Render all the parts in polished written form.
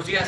días.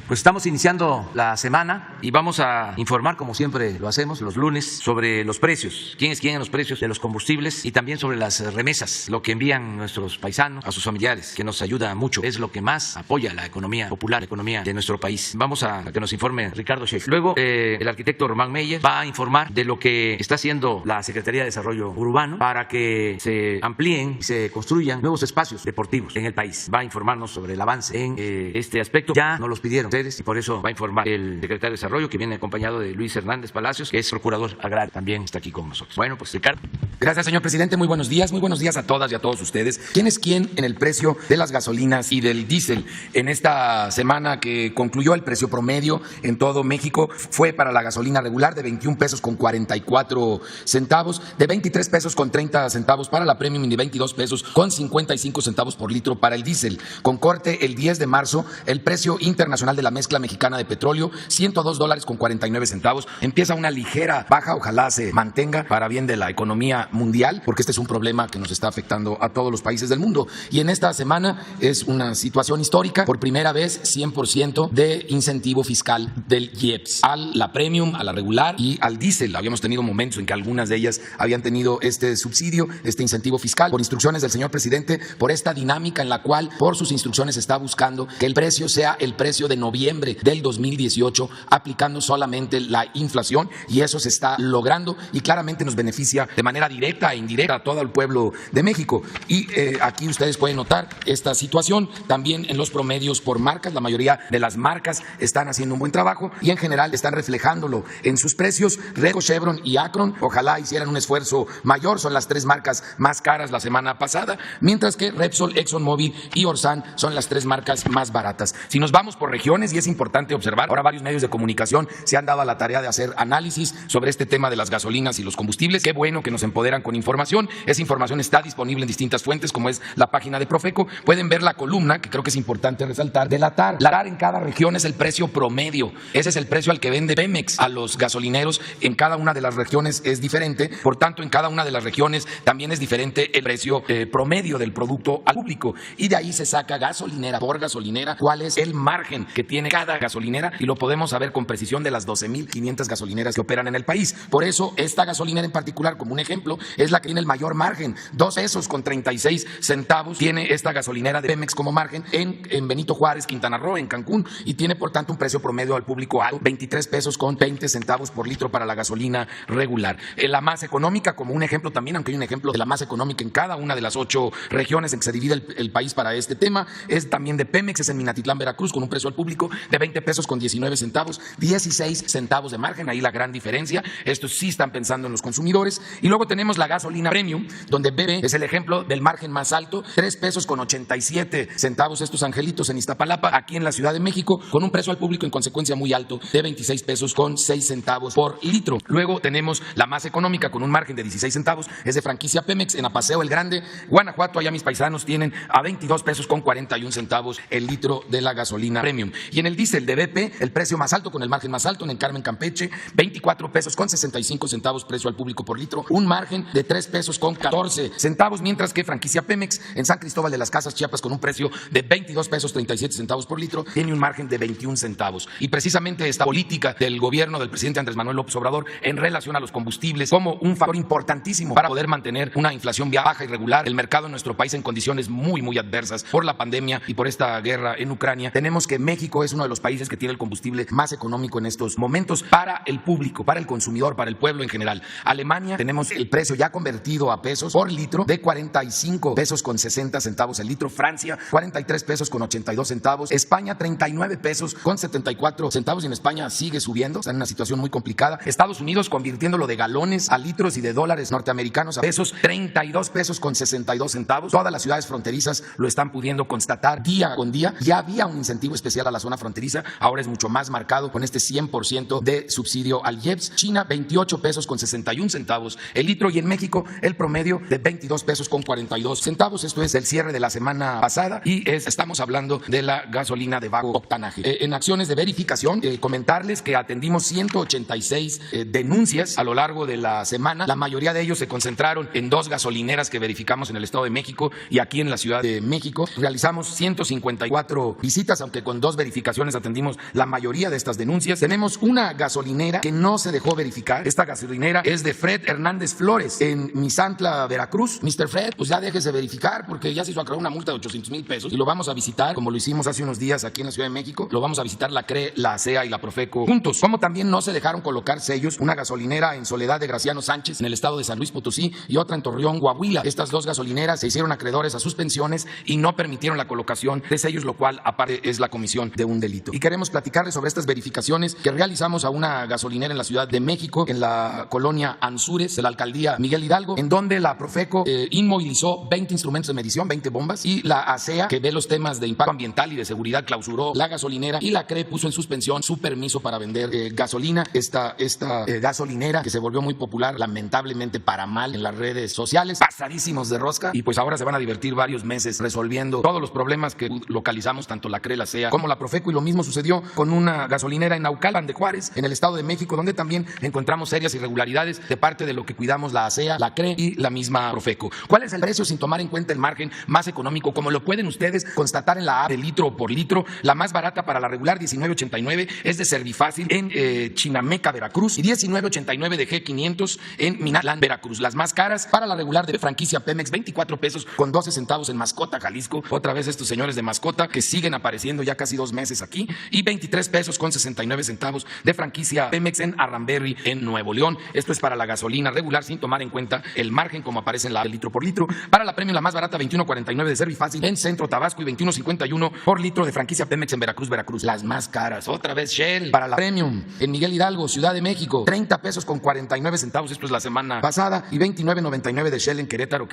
Pues estamos iniciando la semana y vamos a informar, como siempre lo hacemos los lunes, sobre los precios, quién es quién en los precios de los combustibles y también sobre las remesas, lo que envían nuestros paisanos a sus familiares, que nos ayuda mucho, es lo que más apoya la economía popular, la economía de nuestro país. Vamos a que nos informe Ricardo Sheffield. Luego, el arquitecto Román Meyer va a informar de lo que está haciendo la Secretaría de Desarrollo Urbano para que se amplíen y se construyan nuevos espacios deportivos en el país. Va a informarnos sobre el avance en este aspecto. Ya nos los pidieron y por eso va a informar el secretario de Desarrollo, que viene acompañado de Luis Hernández Palacios, que es procurador agrario, también está aquí con nosotros. Bueno, pues Ricardo. Gracias, señor presidente. Muy buenos días a todas y a todos ustedes. ¿Quién es quién en el precio de las gasolinas y del diésel? En esta semana que concluyó, el precio promedio en todo México fue para la gasolina regular de 21 pesos con 44 centavos, de 23 pesos con 30 centavos para la premium y de 22 pesos con 55 centavos por litro para el diésel. Con corte el 10 de marzo, el precio internacional de la mezcla mexicana de petróleo, $102 con 49 centavos. Empieza una ligera baja, ojalá se mantenga para bien de la economía mundial, porque este es un problema que nos está afectando a todos los países del mundo. Y en esta semana es una situación histórica, por primera vez 100% de incentivo fiscal del IEPS a la premium, a la regular y al diésel. Habíamos tenido momentos en que algunas de ellas habían tenido este subsidio, este incentivo fiscal, por instrucciones del señor presidente, por esta dinámica en la cual por sus instrucciones está buscando que el precio sea el precio de noviembre del 2018, aplicando solamente la inflación, y eso se está logrando y claramente nos beneficia de manera directa e indirecta a todo el pueblo de México. Y aquí ustedes pueden notar esta situación también en los promedios por marcas. La mayoría de las marcas están haciendo un buen trabajo y en general están reflejándolo en sus precios. Reco, Chevron y Akron ojalá hicieran un esfuerzo mayor, son las tres marcas más caras la semana pasada, mientras que Repsol, ExxonMobil y Orsan son las tres marcas más baratas. Si nos vamos por regiones, y es importante observar, ahora varios medios de comunicación se han dado a la tarea de hacer análisis sobre este tema de las gasolinas y los combustibles. Qué bueno que nos empoderan con información. Esa información está disponible en distintas fuentes, como es la página de Profeco. Pueden ver la columna, que creo que es importante resaltar, de la TAR. La TAR en cada región es el precio promedio. Ese es el precio al que vende Pemex a los gasolineros. En cada una de las regiones es diferente. Por tanto, en cada una de las regiones también es diferente el precio promedio del producto al público. Y de ahí se saca gasolinera por gasolinera cuál es el margen que tiene cada gasolinera, y lo podemos saber con precisión de las 12,500 gasolineras que operan en el país. Por eso esta gasolinera en particular, como un ejemplo, es la que tiene el mayor margen. 2 pesos con 36 centavos tiene esta gasolinera de Pemex como margen en Benito Juárez, Quintana Roo, en Cancún, y tiene por tanto un precio promedio al público alto, 23 pesos con 20 centavos por litro para la gasolina regular. La más económica, como un ejemplo también, aunque hay un ejemplo de la más económica en cada una de las 8 regiones en que se divide el país para este tema, es también de Pemex, es en Minatitlán, Veracruz, con un precio al público de 20 pesos con 19 centavos, 16 centavos de margen, ahí la gran diferencia. Estos sí están pensando en los consumidores. Y luego tenemos la gasolina premium, donde BP es el ejemplo del margen más alto, 3 pesos con 87 centavos, estos angelitos en Iztapalapa, aquí en la Ciudad de México, con un precio al público en consecuencia muy alto de 26 pesos con 6 centavos por litro. Luego tenemos la más económica con un margen de 16 centavos, es de franquicia Pemex en Apaseo el Grande, Guanajuato. Allá mis paisanos tienen a 22 pesos con 41 centavos el litro de la gasolina premium. Y en el diésel de BP, el precio más alto con el margen más alto en Carmen, Campeche, 24 pesos con 65 centavos precio al público por litro, un margen de 3 pesos con 14 centavos, mientras que franquicia Pemex en San Cristóbal de las Casas, Chiapas, con un precio de 22 pesos 37 centavos por litro, tiene un margen de 21 centavos. Y precisamente esta política del gobierno del presidente Andrés Manuel López Obrador en relación a los combustibles como un factor importantísimo para poder mantener una inflación baja y regular, el mercado en nuestro país en condiciones muy adversas por la pandemia y por esta guerra en Ucrania. Tenemos que México es uno de los países que tiene el combustible más económico en estos momentos para el público, para el consumidor, para el pueblo en general. Alemania, tenemos el precio ya convertido a pesos por litro de 45 pesos con 60 centavos el litro. Francia, 43 pesos con 82 centavos. España, 39 pesos con 74 centavos, y en España sigue subiendo, está en una situación muy complicada. Estados Unidos convirtiéndolo de galones a litros y de dólares norteamericanos a pesos, 32 pesos con 62 centavos. Todas las ciudades fronterizas lo están pudiendo constatar día con día. Ya había un incentivo especial a la zona fronteriza, ahora es mucho más marcado con este 100% de subsidio al IEPS. China, 28 pesos con 61 centavos el litro, y en México el promedio de 22 pesos con 42 centavos. Esto es el cierre de la semana pasada y estamos hablando de la gasolina de bajo octanaje. En acciones de verificación, comentarles que atendimos 186 denuncias a lo largo de la semana. La mayoría de ellos se concentraron en 2 gasolineras que verificamos en el Estado de México y aquí en la Ciudad de México. Realizamos 154 visitas, aunque con 2 verificaciones atendimos la mayoría de estas denuncias. Tenemos una gasolinera que no se dejó verificar. Esta gasolinera es de Fred Hernández Flores en Misantla, Veracruz. Mr. Fred, pues ya déjese verificar porque ya se hizo acreedor una multa de 800,000 pesos y lo vamos a visitar, como lo hicimos hace unos días aquí en la Ciudad de México. Lo vamos a visitar la CRE, la ASEA y la Profeco juntos. Como también no se dejaron colocar sellos, una gasolinera en Soledad de Graciano Sánchez en el estado de San Luis Potosí y otra en Torreón, Coahuila. Estas 2 gasolineras se hicieron acreedores a suspensiones y no permitieron la colocación de sellos, lo cual aparte es la comisión de un delito. Y queremos platicarles sobre estas verificaciones que realizamos a una gasolinera en la Ciudad de México, en la colonia Anzures, de la alcaldía Miguel Hidalgo, en donde la Profeco inmovilizó 20 instrumentos de medición, 20 bombas, y la ASEA, que ve los temas de impacto ambiental y de seguridad, clausuró la gasolinera, y la CRE puso en suspensión su permiso para vender gasolina. Esta gasolinera, que se volvió muy popular, lamentablemente para mal, en las redes sociales, pasadísimos de rosca, y pues ahora se van a divertir varios meses resolviendo todos los problemas que localizamos, tanto la CRE, la ASEA, como la Profeco, y lo mismo sucedió con una gasolinera en Naucalpan de Juárez, en el Estado de México, donde también encontramos serias irregularidades de parte de lo que cuidamos la ASEA, la CRE y la misma Profeco. ¿Cuál es el precio sin tomar en cuenta el margen más económico? Como lo pueden ustedes constatar en la app de litro por litro, la más barata para la regular, 19.89, es de Servifácil en Chinameca, Veracruz, y 19.89 de G500 en Minatlán, Veracruz. Las más caras para la regular de franquicia Pemex, 24 pesos con 12 centavos en Mascota, Jalisco. Otra vez estos señores de Mascota que siguen apareciendo ya casi 2 meses aquí, y 23 pesos con 69 centavos de franquicia Pemex en Arramberry, en Nuevo León. Esto es para la gasolina regular sin tomar en cuenta el margen como aparece en la de litro por litro. Para la premium, la más barata, 21.49 de Servifácil en Centro Tabasco y 21.51 por litro de franquicia Pemex en Veracruz, Veracruz. Las más caras, otra vez Shell para la premium en Miguel Hidalgo, Ciudad de México, 30 pesos con 49 centavos, esto es la semana pasada, y 29.99 de Shell en Querétaro,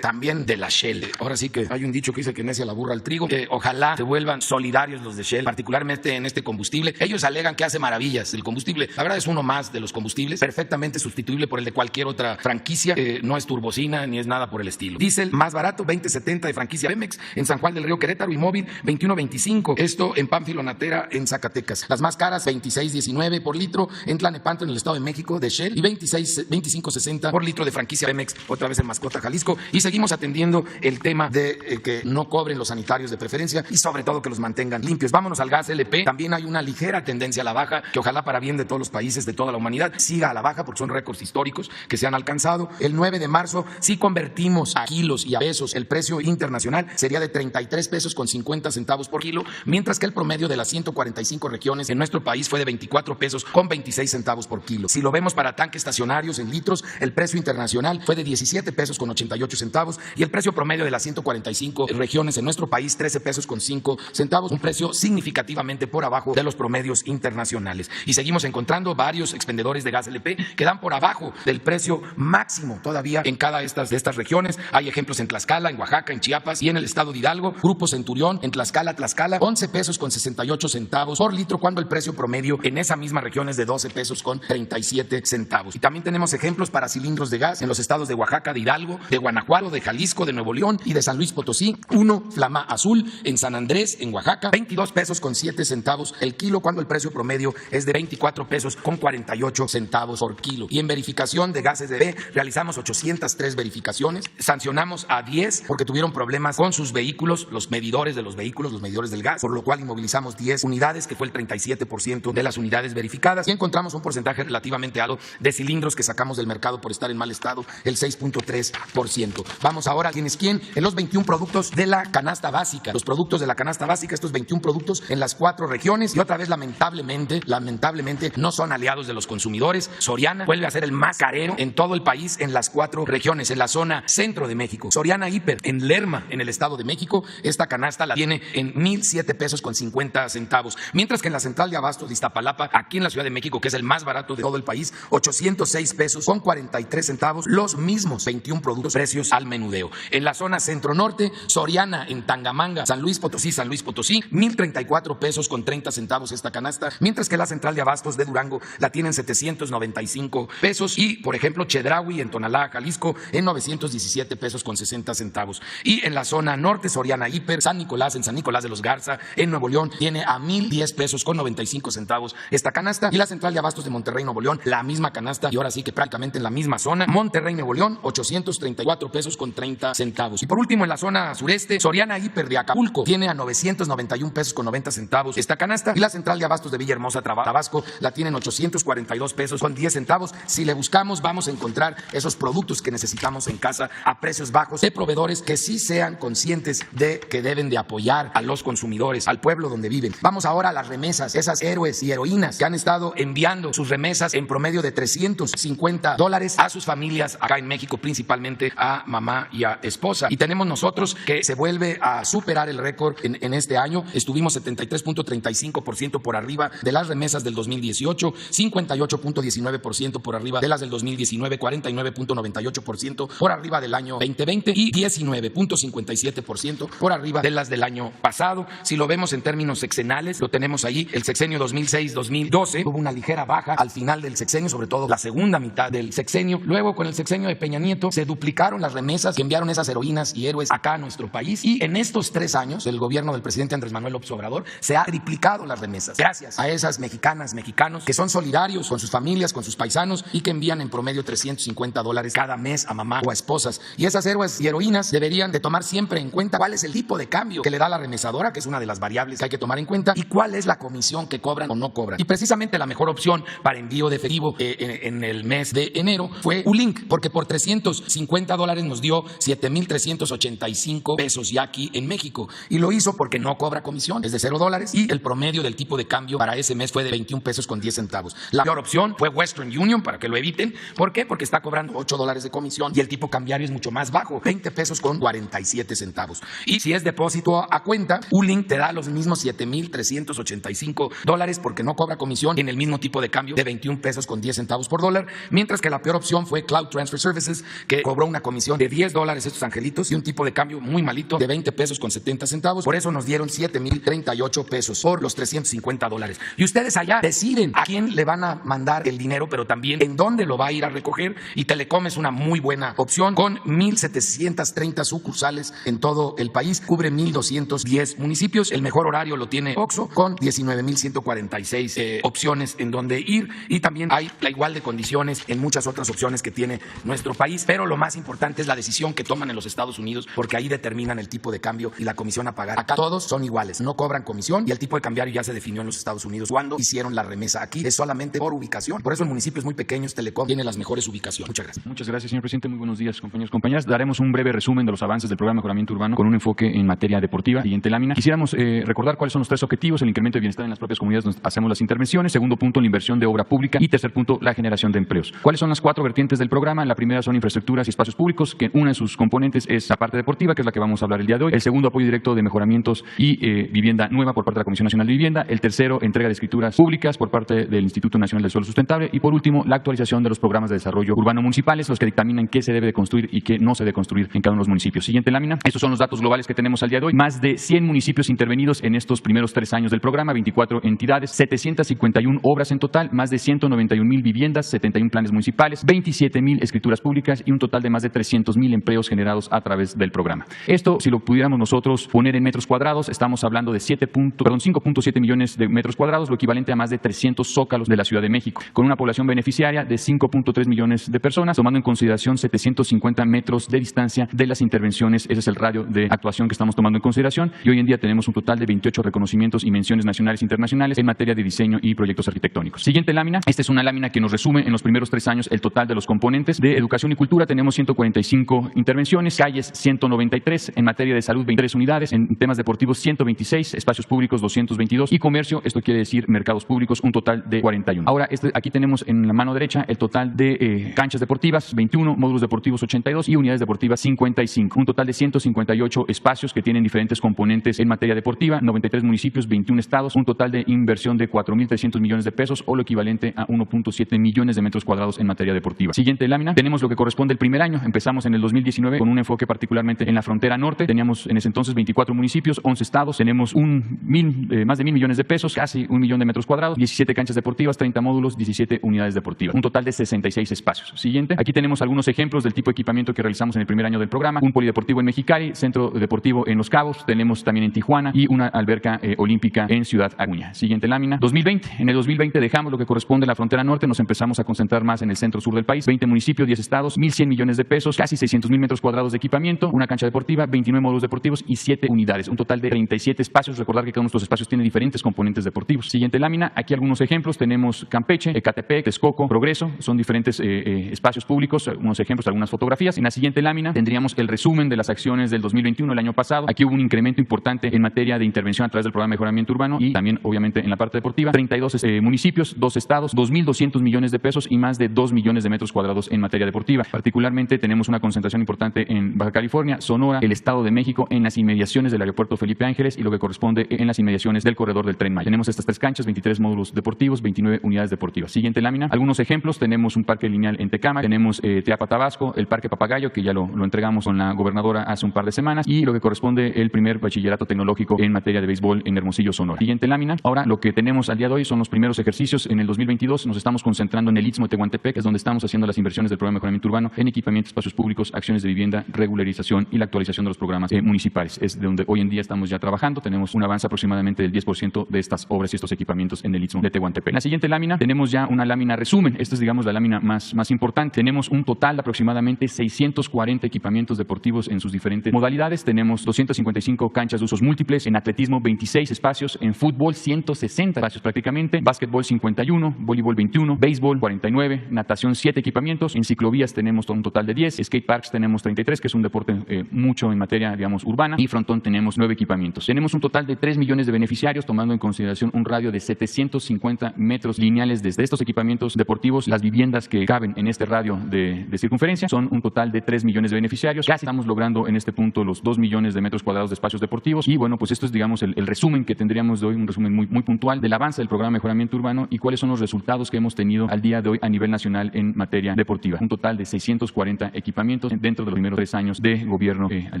también de la Shell. Ahora sí que hay un dicho que dice que necia la burra al trigo, que ojalá se vuelvan solidarios los de Shell, particularmente en este combustible. Ellos alegan que hace maravillas el combustible. La verdad es uno más de los combustibles, perfectamente sustituible por el de cualquier otra franquicia, no es turbocina ni es nada por el estilo. Diésel más barato, 20.70 de franquicia Pemex en San Juan del Río, Querétaro, y móvil 21.25, esto en Pánfilo Natera en Zacatecas. Las más caras, 26.19 por litro en Tlalnepantla, en el Estado de México, de Shell, y 25.60 por litro de franquicia Pemex, otra vez en Mascota, Jalisco. Y seguimos atendiendo el tema de que no cobren los sanitarios de preferencia y sobre todo que los mantengan limpios. Vámonos al gas LP. También hay una ligera tendencia a la baja, que ojalá para bien de todos los países, de toda la humanidad, siga a la baja porque son récords históricos que se han alcanzado. El 9 de marzo, si convertimos a kilos y a pesos, el precio internacional sería de 33 pesos con 50 centavos por kilo, mientras que el promedio de las 145 regiones en nuestro país fue de 24 pesos con 26 centavos por kilo. Si lo vemos para tanques estacionarios en litros, el precio internacional fue de 17 pesos con 88 centavos y el precio promedio de las 145 regiones en nuestro país, 13 pesos con 5 centavos, un precio significativamente por abajo de los promedios internacionales. Y seguimos encontrando varios expendedores de gas LP que dan por abajo del precio máximo todavía en cada de estas regiones. Hay ejemplos en Tlaxcala, en Oaxaca, en Chiapas y en el estado de Hidalgo. Grupo Centurión en Tlaxcala, 11 pesos con 68 centavos por litro, cuando el precio promedio en esa misma región es de 12 pesos con 37 centavos. Y también tenemos ejemplos para cilindros de gas en los estados de Oaxaca, de Hidalgo, de Guanajuato, de Jalisco, de Nuevo León y de San Luis Potosí. Uno Flama Azul en San Andrés, en Oaxaca, 22 pesos con 7 centavos el kilo, cuando el precio promedio es de 24 pesos con 48 centavos por kilo. Y en verificación de gases de B, realizamos 803 verificaciones, sancionamos a 10 porque tuvieron problemas con sus vehículos, los medidores de los vehículos, los medidores del gas, por lo cual inmovilizamos 10 unidades, que fue el 37% de las unidades verificadas, y encontramos un porcentaje relativamente alto de cilindros que sacamos del mercado por estar en mal estado, el 6.3%. Vamos ahora a quién es quién en los 21 productos de la canasta básica. Los productos de la canasta básica, estos 21 productos en las 4 regiones, y otra vez lamentablemente no son aliados de los consumidores. Soriana vuelve a ser el más carero en todo el país en las 4 regiones. En la zona centro de México, Soriana Hiper en Lerma, en el Estado de México, esta canasta la tiene en 1,007 pesos con 50 centavos, mientras que en la central de abastos de Iztapalapa, aquí en la Ciudad de México, que es el más barato de todo el país, 806 pesos con 43 centavos, los mismos 21 productos, precios al menudeo. En la zona centro-norte, Soriana en Tangamanga, San Luis Potosí, 1,034 pesos con 30 centavos esta canasta, mientras que la central de abastos de Durango la tienen 795 pesos. Y, por ejemplo, Chedraui en Tonalá, Jalisco, en 917 pesos con 60 centavos. Y en la zona norte, Soriana Hiper, San Nicolás, en San Nicolás de los Garza, en Nuevo León, tiene a 1,010 pesos con 95 centavos esta canasta. Y la central de abastos de Monterrey, Nuevo León, la misma canasta, y ahora sí que prácticamente en la misma zona. Monterrey, Nuevo León, 834 pesos con 30 centavos. Y por último, en la zona sureste, Soriana Hiper de Acapulco tiene a 991 pesos con 90 centavos esta canasta. Y la central de abastos de Villahermosa, Tabasco, la tiene en 842 pesos con 10 centavos. Si le buscamos, vamos a encontrar esos productos que necesitamos en casa a precios bajos, de proveedores que sí sean conscientes de que deben de apoyar a los consumidores, al pueblo donde viven. Vamos ahora a las remesas, esas héroes y heroínas que han estado enviando sus remesas en promedio de $350 a sus familias acá en México, principalmente a mamá y a esposa. Y tenemos nosotros que se vuelve a superar el récord en este año. Estuvimos 73.35% por arriba de las remesas del 2018, 58.19% por arriba de las del 2019, 49.98% por arriba del año 2020 y 19.57% por arriba de las del año pasado. Si lo vemos en términos sexenales, lo tenemos ahí, el sexenio 2006-2012 hubo una ligera baja al final del sexenio, sobre todo la segunda mitad del sexenio. Luego, con el sexenio de Peña Nieto, se duplicaron las remesas que enviaron esas heroínas y héroes acá a nuestro país, y en estos 3 años del gobierno del presidente Andrés Manuel López Obrador se ha triplicado las remesas, gracias a esas mexicanas, mexicanos que son solidarios con sus familias, con sus paisanos, y que envían en promedio $350 cada mes a mamá o a esposas. Y esas héroes y heroínas deberían de tomar siempre en cuenta cuál es el tipo de cambio que le da la remesadora, que es una de las variables que hay que tomar en cuenta, y cuál es la comisión que cobran o no cobran. Y precisamente la mejor opción para envío de efectivo en el mes de enero fue Ulink, porque por $350 nos dio 7,385 pesos ya aquí en México, y lo hizo porque no cobra comisión, es de $0, y el promedio del tipo de cambio para ese mes fue de 21 pesos con 10 centavos. La peor opción fue Western Union, para que lo eviten. ¿Por qué? Porque está cobrando $8 de comisión y el tipo cambiario es mucho más bajo, 20 pesos con 47 centavos. Y si es depósito a cuenta, Ulink te da los mismos $7,385 porque no cobra comisión en el mismo tipo de cambio de 21 pesos con 10 centavos por dólar, mientras que la peor opción fue Cloud Transfer Services, que cobró una comisión de $10 estos angelitos y un tipo de cambio muy malito de 20 pesos con 70 centavos. Por eso nos dieron 7,038 pesos por los $350. Y ustedes allá deciden a quién le van a mandar el dinero, pero también en dónde lo va a ir a recoger. Y Telecom es una muy buena opción, con 1,730 sucursales en todo el país, cubre 1,210 municipios. El mejor horario lo tiene OXXO, con 19,146 opciones en donde ir, y también hay la igual de condiciones en muchas otras opciones que tiene nuestro país. Pero lo más importante es la decisión que toman en los Estados Unidos, porque ahí determinan el tipo de cambio y la comisión a pagar. Acá todos son iguales, no cobran comisión, y el tipo de cambiario ya se definió en los Estados Unidos cuando hicieron la remesa. Aquí es solamente por ubicación, por eso el municipio es muy pequeño. Telecom tiene las mejores ubicaciones. Muchas gracias. Muchas gracias, señor presidente. Muy buenos días, compañeros y compañeras. Daremos un breve resumen de los avances del programa de mejoramiento urbano con un enfoque en materia deportiva. Siguiente lámina. Quisiéramos recordar cuáles son los 3 objetivos: el incremento de bienestar en las propias comunidades donde hacemos las intervenciones; segundo punto, la inversión de obra pública; y tercer punto, la generación de empleos. ¿Cuáles son las 4 vertientes del programa? La primera son infraestructuras y espacios públicos, que una de sus componentes es la parte deportiva, que es la que vamos a hablar el día de hoy. El segundo, apoyo directo de mejoramientos y vivienda nueva por parte de la Comisión Nacional de Vivienda. El tercero, entrega de escrituras públicas por parte del Instituto Nacional del Suelo Sustentable. Y por último, la actualización de los programas de desarrollo urbano municipales, los que dictaminan qué se debe de construir y qué no se debe construir en cada uno de los municipios. Siguiente lámina. Estos son los datos globales que tenemos al día de hoy. Más de 100 municipios intervenidos en estos primeros 3 años del programa, 24 entidades, 751 obras en total, más de 191,000 viviendas, 71 planes municipales, 27,000 escrituras públicas y un total de más de 300,000 empleos generados a través del programa. Esto, si lo pudiéramos nosotros poner en metros cuadrados, estamos hablando de 5.7 millones de metros cuadrados, lo equivalente a más de 300 zócalos de la Ciudad de México, con una población beneficiaria de 5.3 millones de personas, tomando en consideración 750 metros de distancia de las intervenciones. Ese es el radio de actuación que estamos tomando en consideración, y hoy en día tenemos un total de 28 reconocimientos y menciones nacionales e internacionales en materia de diseño y proyectos arquitectónicos. Siguiente lámina. Esta es una lámina que nos resume en los primeros 3 años el total de los componentes. De educación y cultura tenemos 145 intervenciones, calles 193, en materia de salud 23 unidades, en temas deportivos 126, espacios públicos 222 y comercio, esto quiere decir mercados públicos, un total de 41. Ahora, aquí tenemos en la mano derecha el total de canchas deportivas, 21, módulos deportivos 82 y unidades deportivas 55, un total de 158 espacios que tienen diferentes componentes en materia deportiva, 93 municipios, 21 estados, un total de inversión de 4,300 millones de pesos, o lo equivalente a 1.7 millones de metros cuadrados en materia deportiva. Siguiente lámina. Tenemos lo que corresponde al primer año. Empezamos en el 2019 con un enfoque particularmente en la frontera norte. Teníamos en ese entonces 24 municipios, 11 estados. Tenemos más de 1,000 millones de pesos, casi 1 millón de metros cuadrados, 17 canchas deportivas, 30 módulos, 17 unidades deportivas. Un total de 36 espacios. Siguiente. Aquí tenemos algunos ejemplos del tipo de equipamiento que realizamos en el primer año del programa. Un polideportivo en Mexicali, centro deportivo en Los Cabos, tenemos también en Tijuana y una alberca olímpica en Ciudad Acuña. Siguiente lámina. 2020. En el 2020 dejamos lo que corresponde a la frontera norte, nos empezamos a concentrar más en el centro sur del país. 20 municipios, 10 estados, 1.100 millones de pesos, casi 600,000 metros cuadrados de equipamiento, una cancha deportiva, 29 módulos deportivos y 7 unidades. Un total de 37 espacios. Recordar que cada uno de estos espacios tiene diferentes componentes deportivos. Siguiente lámina. Aquí algunos ejemplos. Tenemos Campeche, Ecatepec, Texcoco, Progreso. Son diferentes espacios públicos, unos ejemplos, algunas fotografías. En la siguiente lámina tendríamos el resumen de las acciones del 2021, el año pasado. Aquí hubo un incremento importante en materia de intervención a través del programa de mejoramiento urbano y también, obviamente, en la parte deportiva. 32 municipios, 2 estados, 2.200 millones de pesos y más de 2 millones de metros cuadrados en materia deportiva. Particularmente tenemos una concentración importante en Baja California, Sonora, el Estado de México, en las inmediaciones del aeropuerto Felipe Ángeles y lo que corresponde en las inmediaciones del corredor del Tren Maya. Tenemos estas 3 canchas, 23 módulos deportivos, 29 unidades deportivas. Siguiente lámina. Algunos ejemplos. Tenemos un parque lineal en Tecámac, tenemos Teapa, Tabasco, el Parque Papagayo, que ya lo entregamos con la gobernadora hace un par de semanas, y lo que corresponde el primer bachillerato tecnológico en materia de béisbol en Hermosillo, Sonora. Siguiente lámina. Ahora, lo que tenemos al día de hoy son los primeros ejercicios. En el 2022 nos estamos concentrando en el Istmo de Tehuantepec, es donde estamos haciendo las inversiones del programa de mejoramiento urbano en equipamiento, espacios públicos, acciones de vivienda, regularización y la actualización de los programas municipales. Es de donde hoy en día estamos ya trabajando. Tenemos un avance aproximadamente del 10% de estas obras y estos equipamientos en el Istmo de Tehuantepec. En la siguiente lámina tenemos ya una lámina resumen. Esta es, digamos, la lámina más importante. Tenemos un total de aproximadamente 640 equipamientos deportivos en sus diferentes modalidades. Tenemos 255 canchas de usos múltiples, en atletismo 26 espacios, en fútbol 160 espacios prácticamente, básquetbol 51, voleibol 21, béisbol 49, natación 7 equipamientos, en ciclovías tenemos un total de 10, skate parks tenemos 33, que es un deporte mucho en materia, digamos, urbana, y frontón tenemos 9 equipamientos. Tenemos un total de 3 millones de beneficiarios, tomando en consideración un radio de 750 metros lineales desde estos equipamientos deportivos. Las viviendas que caben en este radio de circunferencia son un total de 3 millones de beneficiarios. Casi estamos logrando en este punto los 2 millones de metros cuadrados de espacios deportivos. Y bueno, pues esto es, digamos, el resumen que tendríamos de hoy, un resumen muy puntual del avance del programa de mejoramiento urbano y cuáles son los resultados que hemos tenido al día de hoy a nivel nacional en materia deportiva. Un total de 640 equipamientos dentro de los primeros 3 años de gobierno al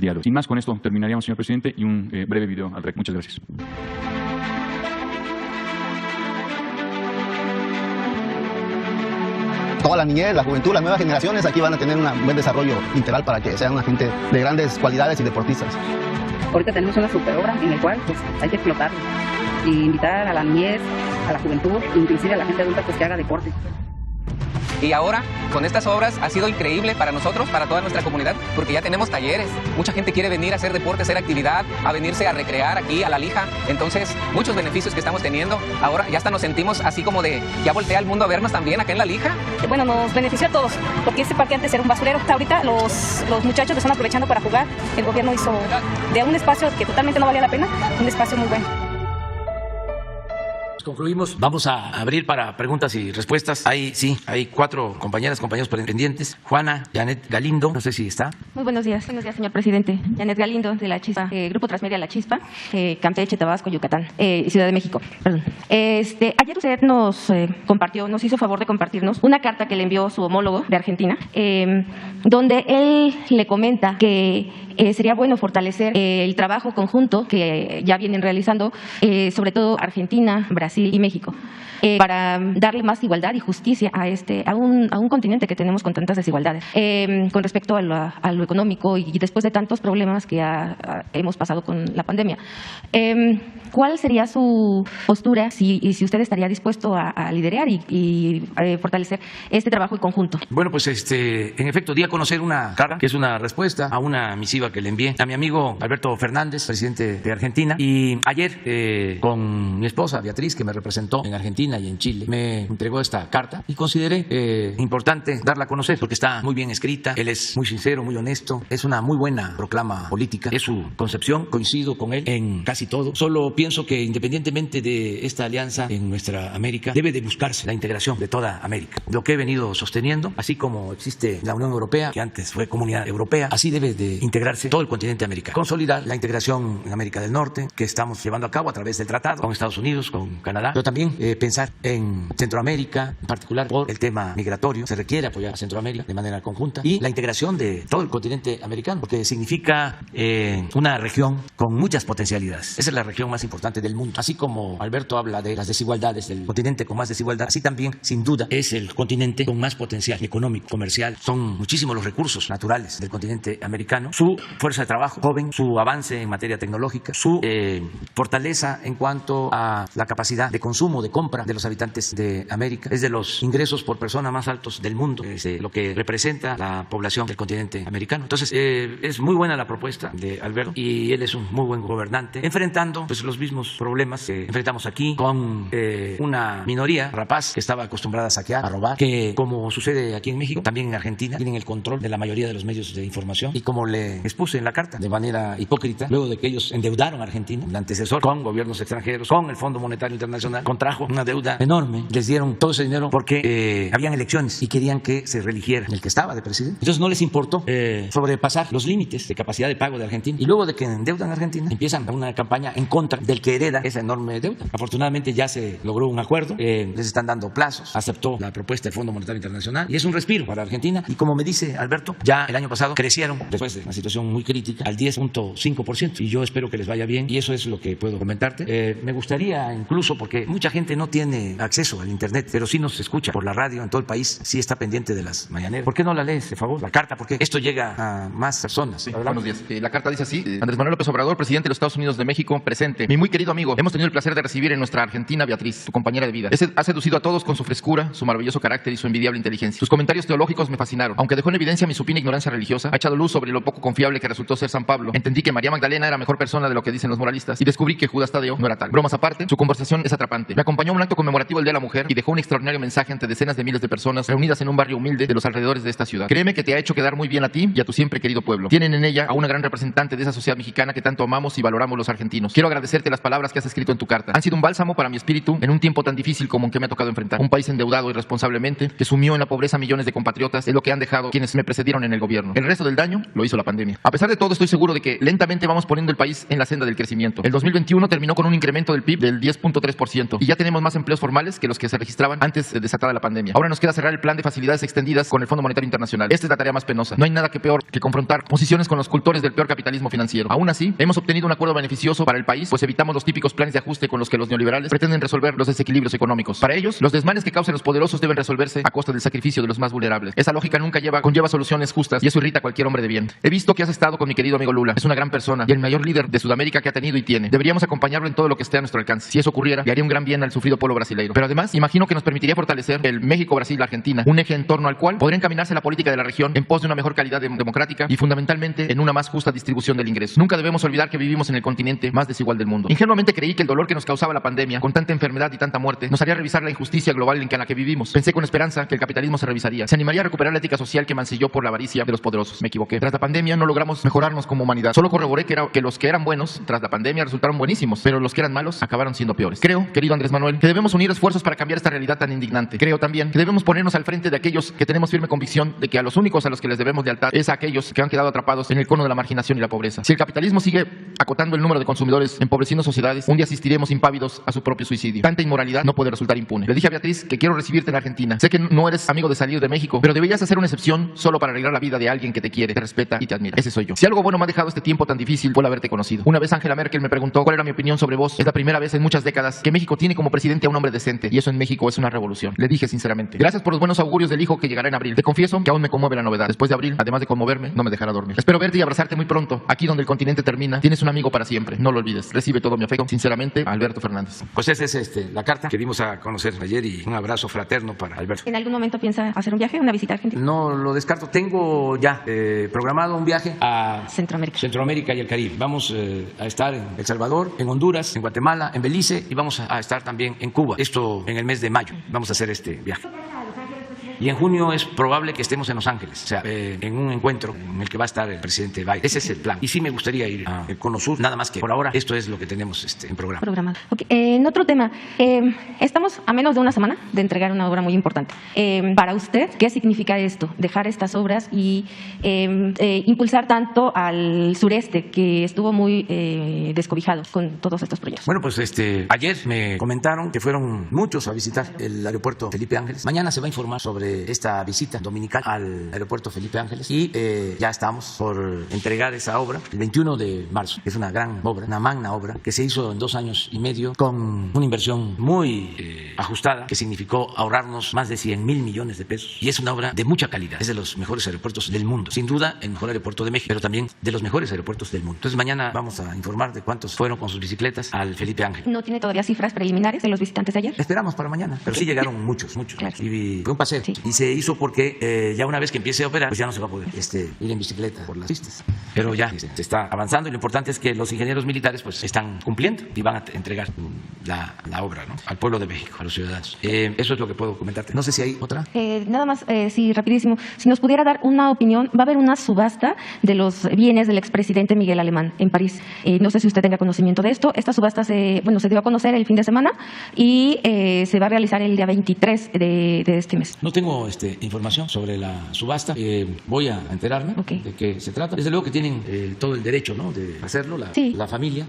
día de hoy. Sin más, con esto terminaríamos, señor presidente, y un breve video al respecto. Muchas gracias. Toda la niñez, la juventud, las nuevas generaciones aquí van a tener un buen desarrollo integral para que sean una gente de grandes cualidades y deportistas. Ahorita tenemos una super obra en la cual pues, hay que explotarlo y invitar a la niñez, a la juventud, inclusive a la gente adulta pues, que haga deporte. Y ahora, con estas obras, ha sido increíble para nosotros, para toda nuestra comunidad, porque ya tenemos talleres. Mucha gente quiere venir a hacer deporte, hacer actividad, a venirse a recrear aquí, a La Lija. Entonces, muchos beneficios que estamos teniendo. Ahora ya hasta nos sentimos así como de, ya voltea el mundo a vernos también acá en La Lija. Bueno, nos benefició a todos, porque este parque antes era un basurero. Ahorita los muchachos lo están aprovechando para jugar. El gobierno hizo de un espacio que totalmente no valía la pena, un espacio muy bueno. Concluimos. Vamos a abrir para preguntas y respuestas. Hay 4 compañeras, compañeros pendientes. Juana Janet Galindo, no sé si está. Muy buenos días, señor presidente. Janet Galindo, de La Chispa, Grupo Transmedia La Chispa, Campeche, Tabasco, Yucatán, Ciudad de México. Perdón. Ayer usted nos hizo favor de compartirnos una carta que le envió su homólogo de Argentina, donde él le comenta que sería bueno fortalecer el trabajo conjunto que ya vienen realizando, sobre todo Argentina, Brasil y México, para darle más igualdad y justicia a un continente que tenemos con tantas desigualdades. Con respecto a lo económico y después de tantos problemas que hemos pasado con la pandemia, ¿cuál sería su postura y si usted estaría dispuesto a liderar y fortalecer este trabajo en conjunto? Bueno, pues en efecto, di a conocer una carta que es una respuesta a una misiva que le envié a mi amigo Alberto Fernández, presidente de Argentina, y ayer con mi esposa Beatriz, que me representó en Argentina y en Chile, me entregó esta carta y consideré importante darla a conocer porque está muy bien escrita, él es muy sincero, muy honesto, es una muy buena proclama política, es su concepción, coincido con él en casi todo, solo pienso que independientemente de esta alianza en nuestra América, debe de buscarse la integración de toda América, lo que he venido sosteniendo, así como existe la Unión Europea, que antes fue Comunidad Europea, así debe de integrarse todo el continente americano, consolidar la integración en América del Norte, que estamos llevando a cabo a través del tratado con Estados Unidos, con Canadá, pero también pensar en Centroamérica, en particular por el tema migratorio. Se requiere apoyar a Centroamérica de manera conjunta y la integración de todo el continente americano, porque significa una región con muchas potencialidades. Esa es la región más importante del mundo. Así como Alberto habla de las desigualdades, del continente con más desigualdad, así también, sin duda, es el continente con más potencial económico, comercial. Son muchísimos los recursos naturales del continente americano. Su fuerza de trabajo joven, su avance en materia tecnológica, su fortaleza en cuanto a la capacidad de consumo, de compra de los habitantes de América. Es de los ingresos por persona más altos del mundo, lo que representa la población del continente americano. Entonces, es muy buena la propuesta de Alberto y él es un muy buen gobernante, enfrentando pues los mismos problemas que enfrentamos aquí con una minoría rapaz que estaba acostumbrada a saquear, a robar, que como sucede aquí en México, también en Argentina, tienen el control de la mayoría de los medios de información y como le expuse en la carta, de manera hipócrita, luego de que ellos endeudaron a Argentina, el antecesor, con gobiernos extranjeros, con el Fondo Monetario Internacional, contrajo una deuda enorme, les dieron todo ese dinero porque habían elecciones y querían que se reeligiera el que estaba de presidente. Entonces no les importó sobrepasar los límites de capacidad de pago de Argentina y luego de que endeudan a Argentina, empiezan una campaña en contra del que hereda esa enorme deuda. Afortunadamente ya se logró un acuerdo, les están dando plazos, aceptó la propuesta del Fondo Monetario Internacional y es un respiro para Argentina y como me dice Alberto, ya el año pasado crecieron, después de una situación muy crítica, al 10.5% y yo espero que les vaya bien y eso es lo que puedo comentarte. Me gustaría incluso, porque mucha gente no tiene acceso al internet, pero sí nos escucha por la radio en todo el país, sí está pendiente de las mañaneras. ¿Por qué no la lees, de favor, la carta? Porque esto llega a más personas. Sí, buenos días. La carta dice así: Andrés Manuel López Obrador, presidente de los Estados Unidos de México, presente. Mi muy querido amigo, hemos tenido el placer de recibir en nuestra Argentina Beatriz, tu compañera de vida. Ha seducido a todos con su frescura, su maravilloso carácter y su envidiable inteligencia. Sus comentarios teológicos me fascinaron. Aunque dejó en evidencia mi supina ignorancia religiosa, ha echado luz sobre lo poco confiable que resultó ser San Pablo. Entendí que María Magdalena era mejor persona de lo que dicen los moralistas y descubrí que Judas Tadeo no era tal. Bromas aparte, su conversación es atrapante. Me acompañó a un acto conmemorativo del Día de la Mujer y dejó un extraordinario mensaje ante decenas de miles de personas reunidas en un barrio humilde de los alrededores de esta ciudad. Créeme que te ha hecho quedar muy bien a ti y a tu siempre querido pueblo. Tienen en ella a una gran representante de esa sociedad mexicana que tanto amamos y valoramos los argentinos. Quiero agradecerte las palabras que has escrito en tu carta. Han sido un bálsamo para mi espíritu en un tiempo tan difícil como el que me ha tocado enfrentar. Un país endeudado irresponsablemente que sumió en la pobreza a millones de compatriotas es lo que han dejado quienes me precedieron en el gobierno. El resto del daño lo hizo la pandemia. A pesar de todo, estoy seguro de que lentamente vamos poniendo el país en la senda del crecimiento. El 2021 terminó con un incremento del PIB del 10.3% y ya tenemos más empleos formales que los que se registraban antes de desatada la pandemia. Ahora nos queda cerrar el plan de facilidades extendidas con el Fondo Monetario Internacional. Esta es la tarea más penosa. No hay nada que peor que confrontar posiciones con los cultores del peor capitalismo financiero. Aún así, hemos obtenido un acuerdo beneficioso para el país, pues evitamos los típicos planes de ajuste con los que los neoliberales pretenden resolver los desequilibrios económicos. Para ellos, los desmanes que causen los poderosos deben resolverse a costa del sacrificio de los más vulnerables. Esa lógica nunca conlleva soluciones justas y eso irrita a cualquier hombre de bien. He visto que has estado con mi querido amigo Lula. Es una gran persona y el mayor líder de Sudamérica que ha tenido y tiene. Deberíamos acompañarlo en todo lo que esté a nuestro alcance. Si eso ocurriera, le haría un gran bien al sufrido pueblo brasileño. Pero además, imagino que nos permitiría fortalecer el México-Brasil-Argentina, un eje en torno al cual podría encaminarse la política de la región en pos de una mejor calidad democrática y fundamentalmente en una más justa distribución del ingreso. Nunca debemos olvidar que vivimos en el continente más desigual del mundo. Ingenuamente creí que el dolor que nos causaba la pandemia, con tanta enfermedad y tanta muerte, nos haría revisar la injusticia global en la que vivimos. Pensé con esperanza que el capitalismo se revisaría. Se animaría a recuperar la ética social que mancilló por la avaricia de los poderosos. Me equivoqué. Tras la pandemia no logramos mejorarnos como humanidad. Solo corroboré que los que eran buenos tras la pandemia resultaron buenísimos, pero los que eran malos acabaron siendo peores. Creo, querido Andrés Manuel, que debemos unir esfuerzos para cambiar esta realidad tan indignante. Creo también que debemos ponernos al frente de aquellos que tenemos firme convicción de que a los únicos a los que les debemos lealtad es a aquellos que han quedado atrapados en el cono de la marginación y la pobreza. Si el capitalismo sigue acotando el número de consumidores, empobreciendo sociedades, un día asistiremos impávidos a su propio suicidio. Tanta inmoralidad no puede resultar impune. Le dije a Beatriz que quiero recibirte en Argentina. Sé que no eres amigo de salir de México, pero deberías hacer una excepción solo para arreglar la vida de alguien que te quiere, te respeta y te admira. Ese soy yo. Si algo bueno me ha dejado este tiempo tan difícil fue el haberte conocido. Una vez Angela Merkel me preguntó cuál era mi opinión sobre vos. Es la primera vez en muchas décadas que México tiene como presidente a un hombre decente y eso en México es una revolución. Le dije sinceramente, gracias por los buenos augurios del hijo que llegará en abril. Te confieso que aún me conmueve la novedad. Después de abril, además de conmoverme, no me dejará dormir. Espero verte y abrazarte muy pronto. Aquí donde el continente termina, tienes un amigo para siempre. No lo olvides. Recibe todo mi afecto. Sinceramente, Alberto Fernández. Pues esa es la carta que dimos a conocer ayer y un abrazo fraterno para Alberto. ¿En algún momento piensa hacer un viaje, una visita a Argentina? No lo descarto. Tengo ya programado un viaje a Centroamérica y el Caribe. Vamos a estar en El Salvador, en Honduras, en Guatemala, en Belice y vamos a estar también en Cuba. Esto en el mes de mayo. Vamos a hacer este viaje. Y en junio es probable que estemos en Los Ángeles, o sea, en un encuentro en el que va a estar el presidente Biden. Ese es el plan. Y sí me gustaría ir a Cono Sur, nada más que por ahora esto es lo que tenemos en programa. Okay. En otro tema, estamos a menos de una semana de entregar una obra muy importante. Para usted, ¿qué significa esto? Dejar estas obras y impulsar tanto al sureste, que estuvo muy descobijado con todos estos proyectos. Bueno, pues ayer me comentaron que fueron muchos a visitar el aeropuerto Felipe Ángeles. Mañana se va a informar sobre esta visita dominical al aeropuerto Felipe Ángeles y ya estamos por entregar esa obra el 21 de marzo. Es una gran obra, una magna obra que se hizo en 2 años y medio con una inversión muy ajustada que significó ahorrarnos más de 100,000 millones de pesos y es una obra de mucha calidad. Es de los mejores aeropuertos del mundo. Sin duda, el mejor aeropuerto de México, pero también de los mejores aeropuertos del mundo. Entonces mañana vamos a informar de cuántos fueron con sus bicicletas al Felipe Ángeles. ¿No tiene todavía cifras preliminares de los visitantes de ayer? Esperamos para mañana, pero sí llegaron muchos. Claro. Y fue un paseo. Sí. Y se hizo porque ya una vez que empiece a operar, pues ya no se va a poder ir en bicicleta por las pistas. Pero ya se está avanzando y lo importante es que los ingenieros militares pues están cumpliendo y van a entregar la obra, ¿no?, al pueblo de México, a los ciudadanos. Eso es lo que puedo comentarte. No sé si hay otra. Nada más, sí, rapidísimo. Si nos pudiera dar una opinión, va a haber una subasta de los bienes del expresidente Miguel Alemán en París. No sé si usted tenga conocimiento de esto. Esta subasta se dio a conocer el fin de semana y se va a realizar el día 23 de este mes. No tengo información sobre la subasta. Voy a enterarme de qué se trata. Desde luego que tienen todo el derecho, ¿no?, de hacerlo. La familia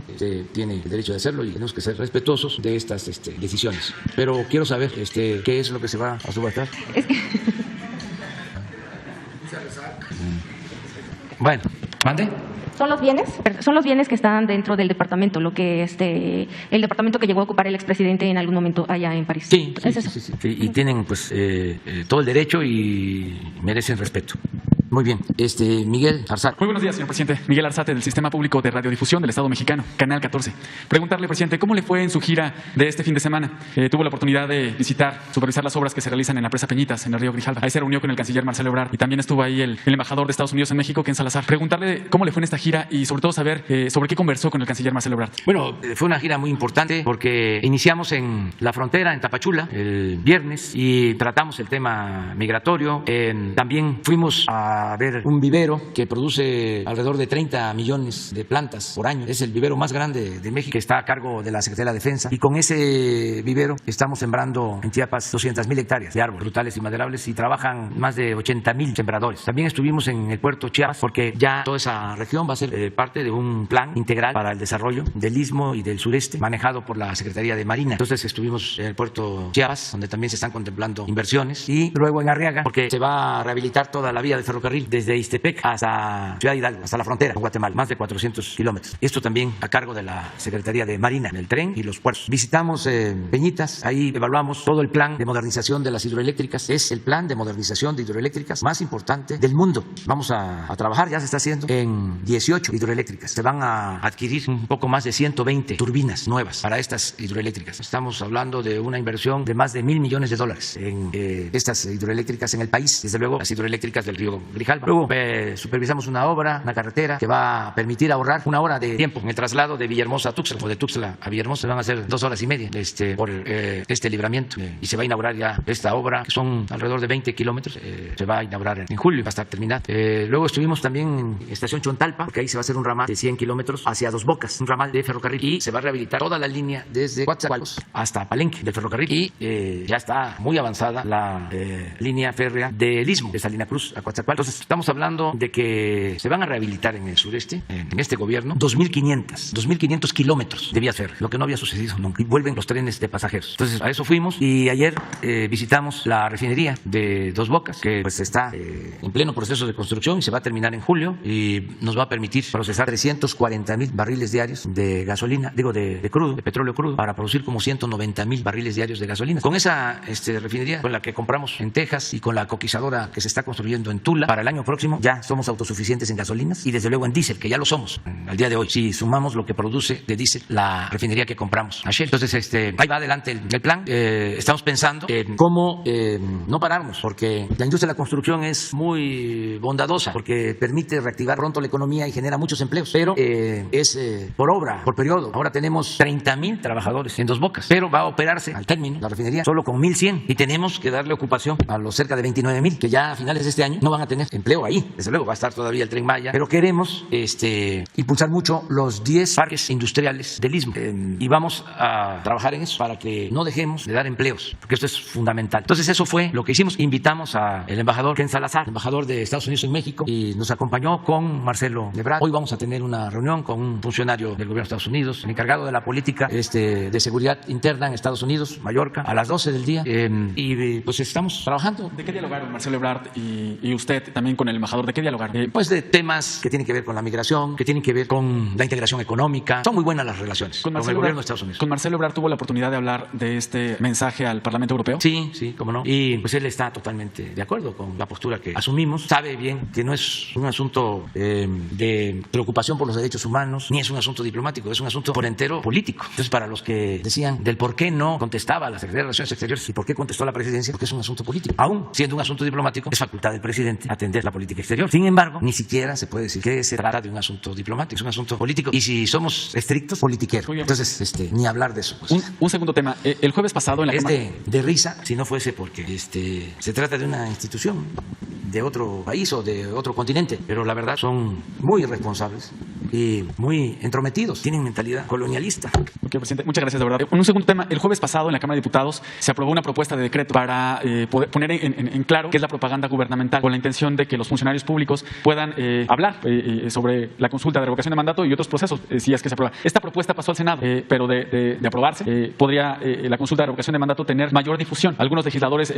tiene el derecho de hacerlo y tenemos que ser respetuosos de estas decisiones. Pero quiero saber qué es lo que se va a subastar. Bueno, ¿mande? Son los bienes que están dentro del departamento, lo que el departamento que llegó a ocupar el expresidente en algún momento allá en París. Sí, y tienen pues todo el derecho y merecen respeto. Muy bien. Miguel Arzate. Muy buenos días, señor presidente. Miguel Arzate, del Sistema Público de Radiodifusión del Estado Mexicano, Canal 14. Preguntarle, presidente, ¿cómo le fue en su gira de este fin de semana? Tuvo la oportunidad de supervisar las obras que se realizan en la presa Peñitas, en el río Grijalva. Ahí se reunió con el canciller Marcelo Ebrard y también estuvo ahí el embajador de Estados Unidos en México, Ken Salazar. Preguntarle cómo le fue en esta gira y sobre todo saber sobre qué conversó con el canciller Marcelo Ebrard. Bueno, fue una gira muy importante porque iniciamos en la frontera, en Tapachula, el viernes y tratamos el tema migratorio. También fuimos a ver un vivero que produce alrededor de 30 millones de plantas por año. Es el vivero más grande de México, que está a cargo de la Secretaría de Defensa. Y con ese vivero estamos sembrando en Chiapas 200,000 hectáreas de árboles frutales y maderables y trabajan más de 80,000 sembradores. También estuvimos en el puerto Chiapas porque ya toda esa región va a ser parte de un plan integral para el desarrollo del Istmo y del sureste manejado por la Secretaría de Marina. Entonces estuvimos en el puerto Chiapas, donde también se están contemplando inversiones, y luego en Arriaga, porque se va a rehabilitar toda la vía de ferrocarril desde Ixtepec hasta Ciudad Hidalgo, hasta la frontera con Guatemala, más de 400 kilómetros. Esto también a cargo de la Secretaría de Marina, en el tren y los puertos. Visitamos Peñitas, ahí evaluamos todo el plan de modernización de las hidroeléctricas. Es el plan de modernización de hidroeléctricas más importante del mundo. Vamos a trabajar, ya se está haciendo, en 18 hidroeléctricas. Se van a adquirir un poco más de 120 turbinas nuevas para estas hidroeléctricas. Estamos hablando de una inversión de más de $1,000 millones en estas hidroeléctricas en el país. Desde luego, las hidroeléctricas del río Grijalva. Luego supervisamos una obra, una carretera que va a permitir ahorrar 1 hora de tiempo en el traslado de Villahermosa a Tuxtla, o de Tuxtla a Villahermosa. Se van a hacer 2 horas y media por este libramiento, y se va a inaugurar ya esta obra, que son alrededor de 20 kilómetros. Se va a inaugurar en julio, va a estar terminada. Luego estuvimos también en Estación Chontalpa, porque ahí se va a hacer un ramal de 100 kilómetros hacia Dos Bocas, un ramal de ferrocarril, y se va a rehabilitar toda la línea desde Coatzacoalcos hasta Palenque del ferrocarril, y ya está muy avanzada la línea férrea del Istmo, de Salina Cruz a Coatzacoalcos. Entonces estamos hablando de que se van a rehabilitar en el sureste, en este gobierno, 2.500 kilómetros de vías férreas, lo que no había sucedido nunca, y vuelven los trenes de pasajeros. Entonces a eso fuimos, y ayer visitamos la refinería de Dos Bocas, que pues está en pleno proceso de construcción y se va a terminar en julio, y nos va a permitir procesar 340,000 barriles diarios de gasolina, de crudo, de petróleo crudo, para producir como 190,000 barriles diarios de gasolina. Con esa refinería, con la que compramos en Texas, y con la coquizadora que se está construyendo en Tula, para para el año próximo ya somos autosuficientes en gasolinas y desde luego en diésel, que ya lo somos al día de hoy, si sumamos lo que produce de diésel la refinería que compramos a Shell. Entonces, ahí va adelante el plan. Estamos pensando en cómo no pararnos, porque la industria de la construcción es muy bondadosa, porque permite reactivar pronto la economía y genera muchos empleos, pero es por obra, por periodo. Ahora tenemos 30,000 trabajadores en Dos Bocas, pero va a operarse al término la refinería solo con 1,100 y tenemos que darle ocupación a los cerca de 29,000 que ya a finales de este año no van a tener empleo ahí. Desde luego va a estar todavía el Tren Maya, pero queremos impulsar mucho los 10 parques industriales del Istmo y vamos a trabajar en eso para que no dejemos de dar empleos, porque esto es fundamental. Entonces eso fue lo que hicimos. Invitamos al embajador Ken Salazar, embajador de Estados Unidos en México, y nos acompañó con Marcelo Ebrard. Hoy vamos a tener una reunión con un funcionario del gobierno de Estados Unidos, el encargado de la política de seguridad interna en Estados Unidos, Mallorca, a las 12 del día, y pues estamos trabajando. ¿De qué dialogaron Marcelo Ebrard y usted también con el embajador? ¿De qué dialogaron? Pues de temas que tienen que ver con la migración, que tienen que ver con la integración económica. Son muy buenas las relaciones con el gobierno de Estados Unidos. ¿Con Marcelo Ebrard tuvo la oportunidad de hablar de este mensaje al Parlamento Europeo? Sí, cómo no. Y pues él está totalmente de acuerdo con la postura que asumimos. Sabe bien que no es un asunto de preocupación por los derechos humanos, ni es un asunto diplomático, es un asunto por entero político. Entonces, para los que decían del por qué no contestaba a la Secretaría de Relaciones Exteriores y por qué contestó a la presidencia, porque es un asunto político. Aún siendo un asunto diplomático, es facultad del presidente atender la política exterior. Sin embargo, ni siquiera se puede decir que se trata de un asunto diplomático, es un asunto político. Y si somos estrictos, politiquero. Entonces, ni hablar de eso. Pues. Un segundo tema. El jueves pasado en la Cámara... de risa, si no fuese porque se trata de una institución de otro país o de otro continente, pero la verdad son muy irresponsables y muy entrometidos, tienen mentalidad colonialista. Ok, presidente, muchas gracias, de verdad. Un segundo tema, el jueves pasado en la Cámara de Diputados se aprobó una propuesta de decreto para poder poner en claro qué es la propaganda gubernamental, con la intención de que los funcionarios públicos puedan hablar sobre la consulta de revocación de mandato y otros procesos, si es que se aprueba. Esta propuesta pasó al Senado, pero de aprobarse, podría la consulta de revocación de mandato tener mayor difusión. Algunos legisladores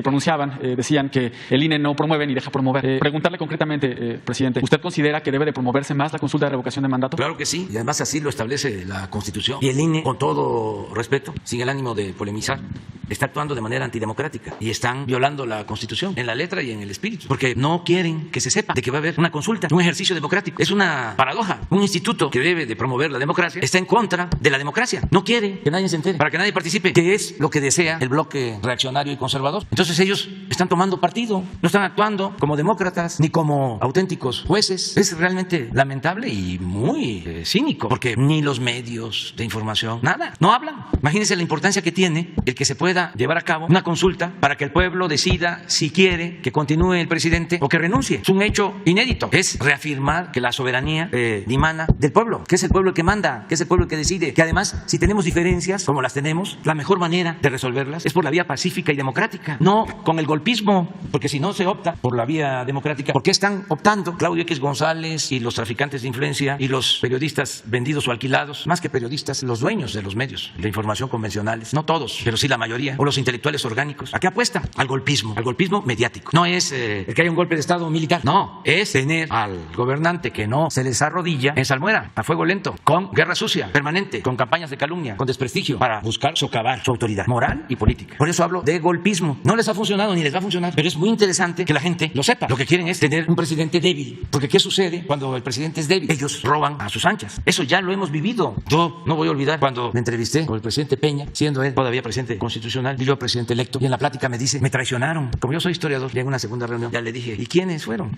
pronunciaban, decían que el INE no promueve ni deja promover. Preguntarle concretamente, presidente, ¿usted considera que debe de promoverse más la consulta de revocación de mandato? Claro que sí, y además así lo establece la Constitución. Y el INE, con todo respeto, sin el ánimo de polemizar, está actuando de manera antidemocrática y están violando la Constitución en la letra y en el espíritu, porque no quieren que se sepa de que va a haber una consulta, un ejercicio democrático. Es una paradoja. Un instituto que debe de promover la democracia está en contra de la democracia. No quiere que nadie se entere, para que nadie participe, que es lo que desea el bloque reaccionario y conservador. Entonces ellos están tomando partido, no están actuando como demócratas ni como auténticos jueces. Es realmente lamentable y muy cínico, porque ni los medios de información, nada, no hablan. Imagínense la importancia que tiene el que se pueda llevar a cabo una consulta para que el pueblo decida si quiere que continúe el presidente o que renuncie. Es un hecho inédito. Es reafirmar que la soberanía dimana del pueblo, que es el pueblo el que manda, que es el pueblo el que decide, que además, si tenemos diferencias, como las tenemos, la mejor manera de resolverlas es por la vía pacífica y democrática, no con el golpismo, porque si no se opta por la vía democrática, ¿por qué están optando Claudio X González y los traficantes de influencia y los periodistas vendidos o alquilados? Más que periodistas, los dueños de los medios de información convencionales, no todos, pero sí la mayoría, o los intelectuales orgánicos. ¿A qué apuestan? Al golpismo mediático. No es el que haya un golpe de Estado militar, no, es tener al gobernante que no se les arrodilla en salmuera, a fuego lento, con guerra sucia, permanente, con campañas de calumnia, con desprestigio, para buscar socavar su autoridad moral y política. Por eso hablo de golpismo. No les ha funcionado ni les va a funcionar, pero es muy interesante que la gente lo sepa. Lo que quieren es tener un presidente débil, porque ¿qué sucede cuando el presidente es débil? Ellos roban a sus anchas. Eso ya lo hemos vivido. Yo no voy a olvidar cuando me entrevisté con el presidente Peña, siendo él todavía presidente constitucional y yo presidente electo, y en la plática me dice, me traicionaron. Como yo soy historiador, y en una segunda reunión ya le dije, ¿y quiénes fueron?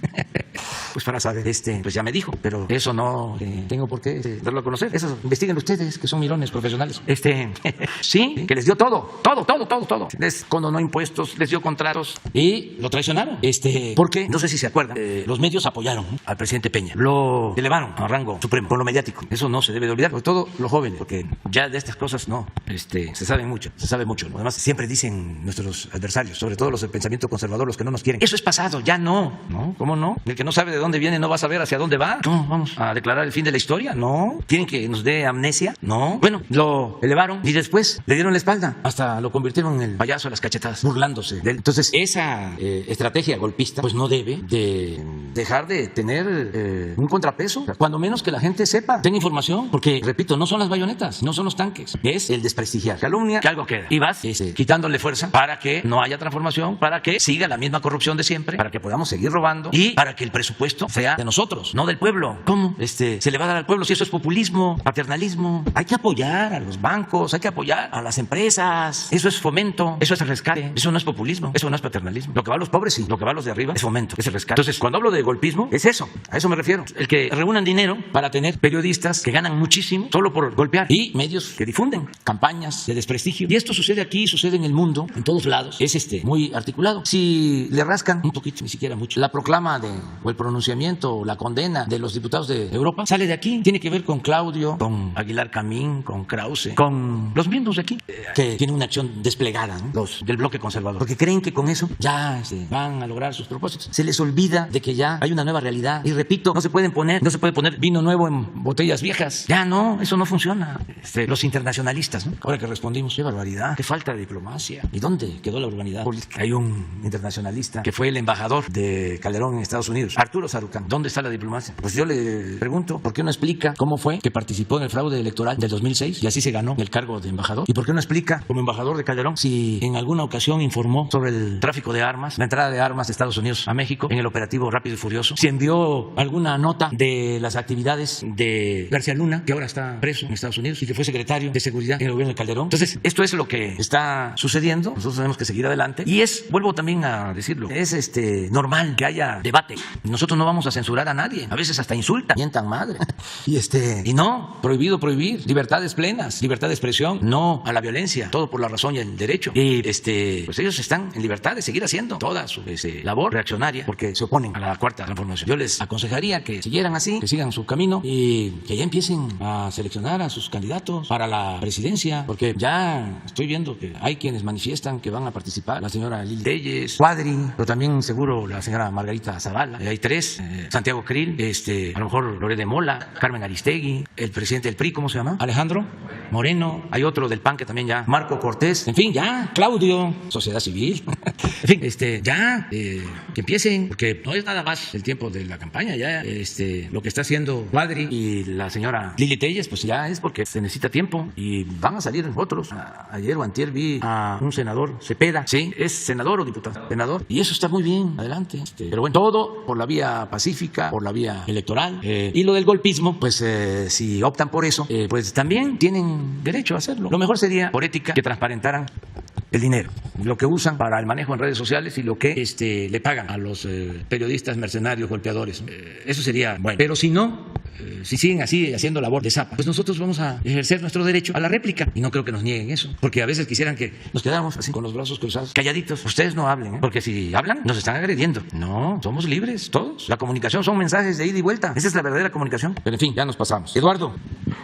Pues para saber, pues ya me dijo, pero eso no tengo por qué darlo a conocer. Eso investiguen ustedes, que son mirones profesionales. Sí, que les dio todo. Les condonó impuestos, les dio contratos y lo traicionaron. Porque, no sé si se acuerdan, los medios apoyaron al presidente Peña, lo elevaron a rango supremo con lo mediático. Eso no se debe de olvidar, sobre todo los jóvenes, porque ya de estas cosas no, se sabe mucho. Además, siempre dicen nuestros adversarios, sobre todo los del pensamiento conservador, los que no nos quieren, eso es pasado, ya no. ¿Cómo no? El que no sabe de dónde viene no va a saber hacia dónde va. No, vamos a declarar el fin de la historia, no. ¿Quieren que nos dé amnesia? No. Bueno, lo elevaron y después le dieron la espalda, hasta lo convirtieron en el payaso de las cachetadas, burlándose de él. Entonces, esa estrategia golpista pues no debe de dejar de tener un contrapeso. Cuando menos que la gente sepa, tenga información, porque, repito, no son las bayonetas, no son los tanques, es el desprestigiar, calumnia, que algo queda. Y vas quitándole fuerza para que no haya transformación, para que siga la misma corrupción de siempre, para que podamos seguir robando y para que el presupuesto sea de nosotros, no del pueblo. ¿Cómo se le va a dar al pueblo si eso es populismo, paternalismo? Hay que apoyar a los bancos, hay que apoyar a las empresas. Eso es fomento, eso es rescate, eso no es populismo, eso no es paternalismo. Lo que va a los pobres sí, lo que va a los de arriba es fomento, es el rescate. Entonces, cuando hablo de golpismo, es eso, a eso me refiero. El que reúnan dinero para tener periodistas que ganan muchísimo solo por golpear y medios que difunden campañas de desprestigio. Y esto sucede aquí, sucede en el mundo, en todos lados. Es muy articulado. Si le rascan un poquito, ni siquiera mucho, la proclama o el pronunciamiento o la condena de los diputados de Europa sale de aquí. Tiene que ver con Claudio, con Aguilar Camín, con Krause, con los miembros de aquí, que tienen una acción desplegada, ¿no? Los del bloque conservador, porque creen que con eso ya van a lograr sus propósitos. Se les olvida de que ya hay una nueva realidad. Y repito, no se puede poner vino nuevo en botellas viejas. Ya no, eso no funciona. Los internacionalistas, ¿no? Ahora que respondimos, qué barbaridad, qué falta de diplomacia. ¿Y dónde quedó la urbanidad política? Hay un internacionalista que fue el embajador de Calderón en Estados Unidos, Arturo Sarucán. ¿Dónde está la diplomacia? Pues yo le pregunto, ¿por qué no explica cómo fue que participó en el fraude electoral del 2006 y así se ganó el cargo de embajador? ¿Y por qué no explica, como embajador de Calderón, si en alguna ocasión informó sobre el tráfico de armas, la entrada de armas de Estados Unidos a México en el operativo Rápido y Furioso? Si envió alguna nota de las actividades de García Luna, que ahora está preso en Estados Unidos y que fue secretario de Seguridad en el gobierno de Calderón. Entonces, esto es lo que está sucediendo. Nosotros tenemos que seguir adelante. Y vuelvo también a decirlo, es normal que haya debate. Nosotros no vamos a censurar a nadie. A veces hasta insultan, mientan madre. Y no, prohibido prohibir. Libertades plenas, libertad de expresión, no a la violencia, todo por la razón y el derecho. Y pues ellos están en libertad de seguir haciendo toda su labor reaccionaria porque se oponen a la cuarta transformación. Yo les aconsejaría que siguieran así, que sigan su camino y que ya empiecen a seleccionar a sus candidatos para la presidencia, porque ya estoy viendo que hay quienes manifiestan que van a participar, la señora Lili Telles, Cuadri, pero también seguro la señora Margarita Zavala, hay tres, Santiago Krill, a lo mejor Loré de Mola, Carmen Aristegui, el presidente del PRI, ¿cómo se llama? Alejandro Moreno, hay otro del PAN que también ya, Marco Cortés, en fin, ya, Claudio, Sociedad Civil, en fin, ya, que empiecen, porque no es nada más el tiempo de la campaña, ya, lo que está haciendo Cuadri y la señora Lili Telles, pues ya es porque se necesita tiempo y van a salir otros. Ayer o antier vi a un senador, Cepeda, ¿sí? ¿Es senador o diputado? Senador. Y eso está muy bien, adelante. Pero bueno, todo por la vía pacífica, por la vía electoral. Y lo del golpismo, pues si optan por eso, pues también tienen derecho a hacerlo. Lo mejor sería, por ética, que transparentaran el dinero, lo que usan para el manejo en redes sociales y lo que le pagan a los periodistas mercenarios, golpeadores. Eso sería bueno. Pero si no, si siguen así haciendo labor de zapa, pues nosotros vamos a ejercer nuestro derecho a la réplica y no creo que nos nieguen eso, porque a veces quisieran que nos quedáramos así con los brazos cruzados, calladitos. Ustedes no hablen, porque si hablan nos están agrediendo. No, somos libres todos. La comunicación son mensajes de ida y vuelta. Esa es la verdadera comunicación. Pero en fin, ya nos pasamos. Eduardo.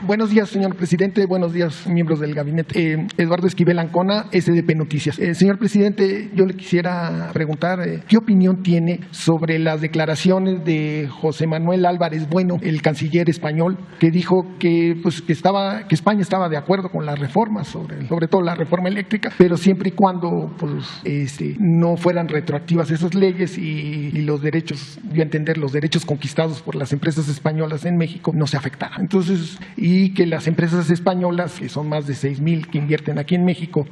Buenos días, señor presidente. Buenos días, miembros del gabinete. Eduardo Esquivel Ancona, SDP Noticias. Señor presidente, yo le quisiera preguntar qué opinión tiene sobre las declaraciones de José Manuel Álvarez Bueno, el canciller español, que dijo que España estaba de acuerdo con las reformas, sobre todo la reforma eléctrica, pero siempre y cuando no fueran retroactivas esas leyes y los derechos, yo entender, los derechos conquistados por las empresas españolas en México no se afectaran. Entonces, y que las empresas españolas, que son más de 6,000 que invierten aquí en México,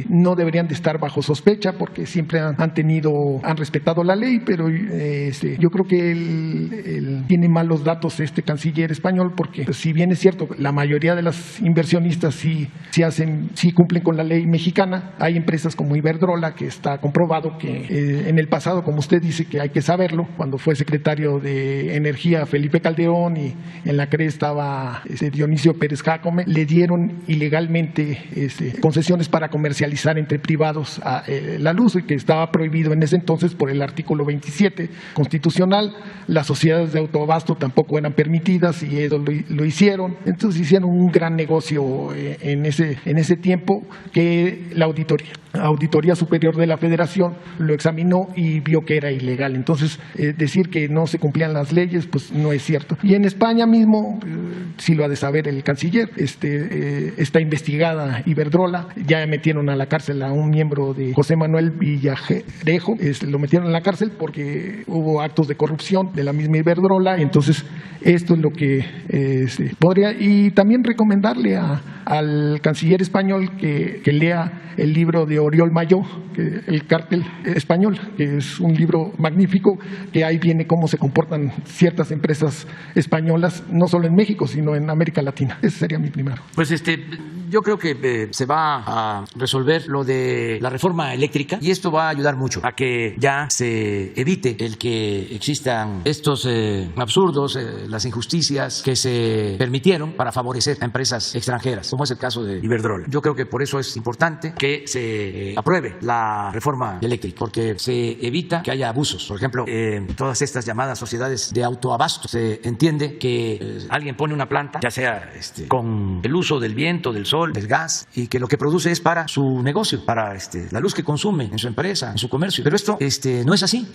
no deberían de estar bajo sospecha porque siempre han respetado la ley, pero yo creo que él tiene malos datos este canciller español, porque pues, si bien es cierto, la mayoría de las inversionistas sí cumplen con la ley mexicana. Hay empresas como Iberdrola, que está comprobado que en el pasado, como usted dice, que hay que saberlo, cuando fue secretario de Energía Felipe Calderón y en la CRE estaba Dionisio Pérez Jácome, le dieron ilegalmente concesiones para comercializar entre privados la luz, que estaba prohibido en ese entonces por el artículo 27 constitucional. Las sociedades de autoabasto tampoco eran permitidas y eso lo hicieron. Entonces hicieron un gran negocio en ese tiempo, que la auditoría Auditoría Superior de la Federación lo examinó y vio que era ilegal. Entonces, decir que no se cumplían las leyes, pues no es cierto. Y en España mismo, sí lo ha de saber el canciller, está investigada Iberdrola, ya metieron a la cárcel a un miembro de José Manuel Villarejo, lo metieron en la cárcel porque hubo actos de corrupción de la misma Iberdrola. Entonces, esto es lo que podría, y también recomendarle al canciller español que lea el libro de Oriol Mayó, El cártel español, que es un libro magnífico, que ahí viene cómo se comportan ciertas empresas españolas, no solo en México, sino en América Latina. Ese sería mi primero. Pues yo creo que se va a resolver lo de la reforma eléctrica y esto va a ayudar mucho a que ya se evite el que existan estos absurdos, las injusticias que se permitieron para favorecer a empresas extranjeras, como es el caso de Iberdrola. Yo creo que por eso es importante que se apruebe la reforma eléctrica, porque se evita que haya abusos. Por ejemplo, todas estas llamadas sociedades de autoabasto, se entiende que alguien pone una planta, ya sea con el uso del viento, del sol, del gas, y que lo que produce es para su negocio, para la luz que consume en su empresa, en su comercio. Pero esto no es así.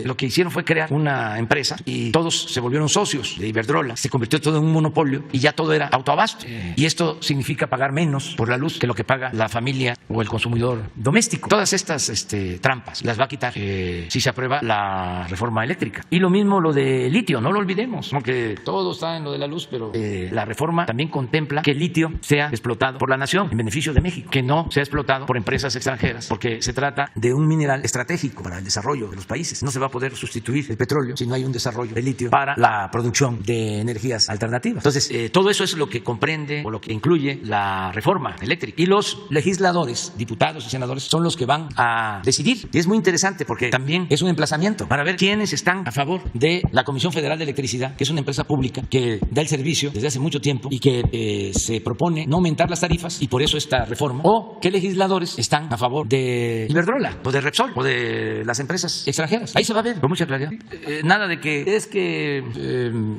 Lo que hicieron fue crear una empresa y todos se volvieron socios de Iberdrola. Se convirtió todo en un monopolio y ya todo era autoabasto. Y esto significa pagar menos por la luz que lo que paga la familia o el consumidor doméstico. Todas estas trampas las va a quitar si se aprueba la reforma eléctrica. Y lo mismo lo de litio, no lo olvidemos, aunque todo está en lo de la luz, pero la reforma también contempla que el litio sea explotado por la nación en beneficio de México, que no sea explotado por empresas extranjeras, porque se trata de un mineral estratégico para el desarrollo de los países. No se va a poder sustituir el petróleo si no hay un desarrollo de litio para la producción de energías alternativas. Entonces, todo eso es lo que comprende o lo que incluye la reforma eléctrica. Y los legisladores, diputados y senadores, son los que van a decidir. Y es muy interesante porque también es un emplazamiento para ver quiénes están a favor de la Comisión Federal de Electricidad, que es una empresa pública que da el servicio desde hace mucho tiempo y que se propone no aumentar las tarifas, y por eso esta reforma, o qué legisladores están a favor de Iberdrola o de Repsol o de las empresas extranjeras. Ahí se va a ver con mucha claridad. Nada de que es que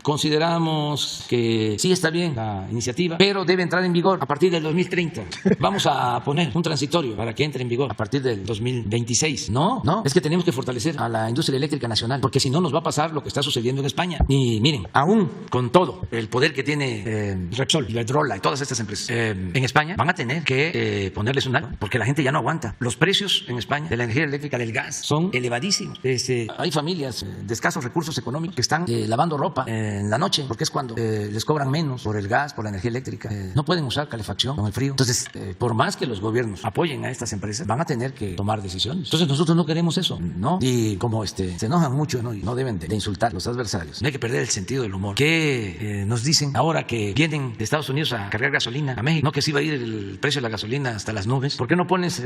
consideramos que sí está bien la iniciativa, pero debe entrar en vigor a partir del 2030. Vamos a poner un transitorio para que entre en vigor a partir del 2026. No, es que tenemos que fortalecer a la industria eléctrica nacional, porque si no nos va a pasar lo que está sucediendo en España. Y miren, aún con todo el poder que tiene Repsol, Iberdrola y todas estas empresas en España, van a tener que ponerles un alto, porque la gente ya no aguanta. Los precios en España de la energía eléctrica, del gas, son elevadísimos. Hay familias de escasos recursos económicos que están lavando ropa en la noche, porque es cuando les cobran menos por el gas, por la energía eléctrica. No pueden usar calefacción con el frío. Entonces, por más que los gobiernos apoyen a estas empresas, van a tener que tomar decisiones. Entonces, nosotros no queremos eso, ¿no? Y como se enojan mucho, ¿no? Y no deben de insultar a los adversarios. No hay que perder el sentido del humor. ¿Qué nos dicen ahora que vienen de Estados Unidos a cargar gasolina a México? ¿No que sí va a ir el precio de la gasolina hasta las nubes? ¿Por qué no pones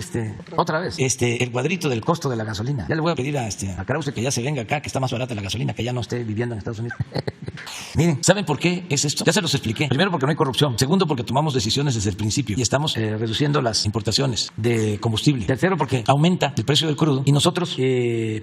otra vez el cuadrito del costo de la gasolina? Ya le voy a pedir a Krause que ya se venga acá, que está más barata la gasolina, que ya no esté viviendo en Estados Unidos. Miren, ¿saben por qué es esto? Ya se los expliqué. Primero, porque no hay corrupción. Segundo, porque tomamos decisiones desde el principio y estamos reduciendo las importaciones de combustible. Tercero, porque aumenta el precio del crudo y nosotros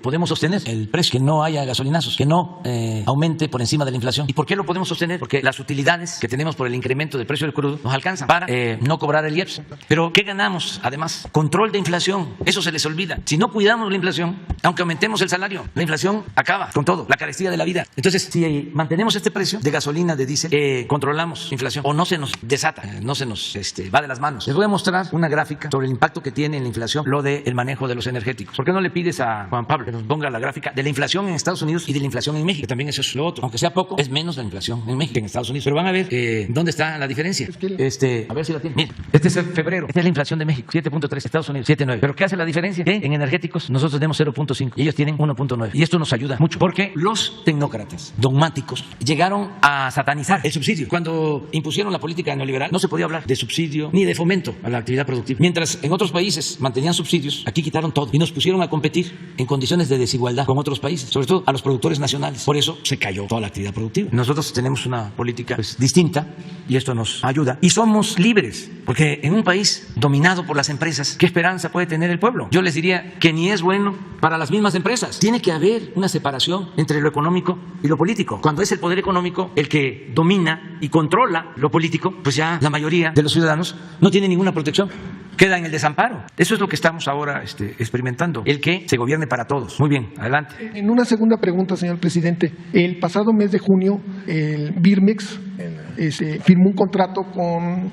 podemos sostener el precio, que no haya gasolinazos, que no aumente por encima de la inflación. ¿Y por qué lo podemos sostener? Porque las utilidades que tenemos por el incremento del precio del crudo nos alcanzan para no cobrar el IEPS. Pero ¿qué ganamos? Además, control de inflación. Eso se les olvida. Si no cuidamos la inflación, aunque aumentemos el salario, la inflación acaba con todo, la carestía de la vida. Entonces, si mantenemos este precio de gasolina, de diésel, controlamos inflación, o no se nos desata, no se nos va de las manos. Les voy a mostrar una gráfica sobre el impacto que tiene en la inflación lo del manejo de los energéticos. ¿Por qué no le pides a Juan Pablo que nos ponga la gráfica de la inflación en Estados Unidos y de la inflación en México? También eso es lo otro. Aunque sea poco, es menos la inflación en México que en Estados Unidos. Pero van a ver dónde está la diferencia. A ver si la tienen. Miren, este es febrero. Esta es la inflación de México, 7.3, Estados Unidos, 7.9. ¿Pero qué hace la diferencia? Que en energéticos nosotros tenemos 0.5 y ellos tienen 1.9. Y esto nos ayuda mucho, porque los tecnócratas dogmáticos llegaron a satanizar el subsidio. Cuando impusieron la política neoliberal, no se podía hablar de subsidio ni de fomento a la actividad productiva. Mientras en otros países mantenían subsidios, aquí quitaron todo y nos pusieron a competir en condiciones de desigualdad con otros países, sobre todo a los productores nacionales. Por eso se cayó toda la actividad productiva. Nosotros tenemos una política distinta y esto nos ayuda. Y somos libres, porque en un país dominado por las empresas, ¿qué esperanza puede tener el pueblo? Yo les diría que ni es bueno para las mismas empresas. Tiene que haber una separación entre lo económico y lo político. Cuando es el poder económico económico, el que domina y controla lo político, pues ya la mayoría de los ciudadanos no tiene ninguna protección, queda en el desamparo. Eso es lo que estamos ahora experimentando, el que se gobierne para todos. Muy bien, adelante. En una segunda pregunta, señor presidente, el pasado mes de junio, el Birmex firmó un contrato con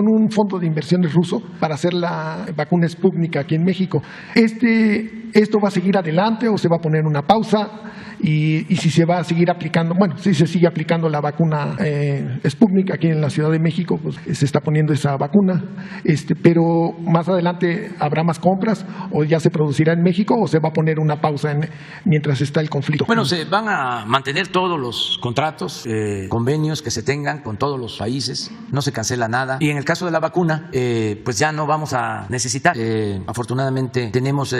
un fondo de inversiones ruso para hacer la vacuna Sputnik aquí en México. ¿Esto va a seguir adelante o se va a poner una pausa? Y si se va a seguir aplicando, bueno, si se sigue aplicando la vacuna Sputnik aquí en la Ciudad de México, pues se está poniendo esa vacuna, pero más adelante habrá más compras o ya se producirá en México o se va a poner una pausa mientras está el conflicto. Bueno, se van a mantener todos los contratos, convenios que se tengan con todos los países, no se cancela nada. Y en el caso de la vacuna, pues ya no vamos a necesitar. Afortunadamente tenemos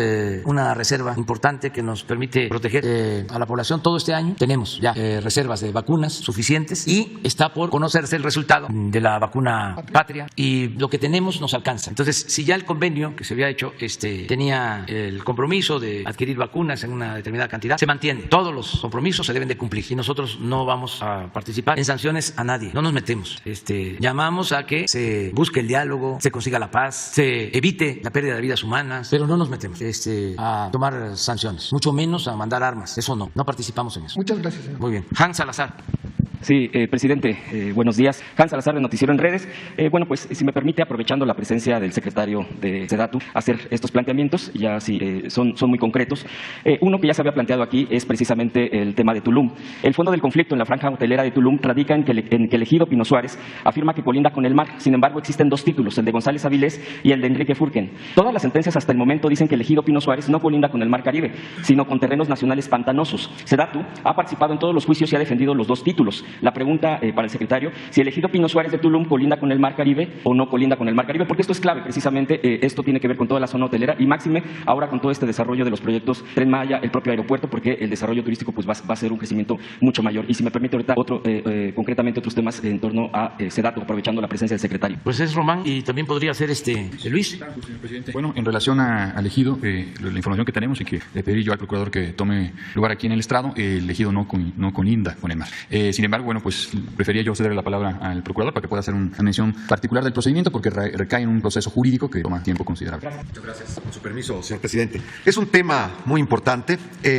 una reserva importante que nos permite proteger a la población. Todo este año tenemos ya reservas de vacunas suficientes y está por conocerse el resultado de la vacuna Patria y lo que tenemos nos alcanza. Entonces, si ya el convenio que se había hecho tenía el compromiso de adquirir vacunas en una determinada cantidad, se mantiene. Todos los compromisos se deben de cumplir y nosotros no vamos a participar en sanciones a nadie, no nos metemos. Llamamos a que se busque el diálogo, se consiga la paz, se evite la pérdida de vidas humanas, pero no nos metemos a tomar sanciones, mucho menos a mandar armas. Eso no participamos en eso. Muchas gracias, señor. Muy bien. Hans Salazar. Sí, presidente, buenos días. Hans Salazar, de Noticiero en Redes. Bueno, pues si me permite, aprovechando la presencia del secretario de SEDATU, hacer estos planteamientos, ya sí son muy concretos. Uno que ya se había planteado aquí es precisamente el tema de Tulum. El fondo del conflicto en la franja hotelera de Tulum radica en que el ejido Pino Suárez afirma que colinda con el mar. Sin embargo, existen dos títulos, el de González Avilés y el de Enrique Furken. Todas las sentencias hasta el momento dicen que el ejido Pino Suárez no colinda con el mar Caribe, sino con terrenos nacionales pantanosos. SEDATU ha participado en todos los juicios y ha defendido los dos títulos. La pregunta para el secretario, si el ejido Pino Suárez de Tulum colinda con el mar Caribe o no colinda con el mar Caribe, porque esto es clave, precisamente esto tiene que ver con toda la zona hotelera y máxime ahora con todo este desarrollo de los proyectos Tren Maya, el propio aeropuerto, porque el desarrollo turístico pues va a ser un crecimiento mucho mayor. Y si me permite ahorita concretamente otros temas en torno a SEDATU, aprovechando la presencia del secretario. Pues es Román y también podría ser Luis. Bueno, en relación al ejido, la información que tenemos y que le pedí yo al procurador que tome lugar aquí en el estrado, el ejido no colinda con el mar. Sin embargo, bueno, pues prefería yo cederle la palabra al procurador para que pueda hacer una mención particular del procedimiento, porque recae en un proceso jurídico que toma tiempo considerable. Muchas gracias. Con su permiso, señor presidente. Es un tema muy importante.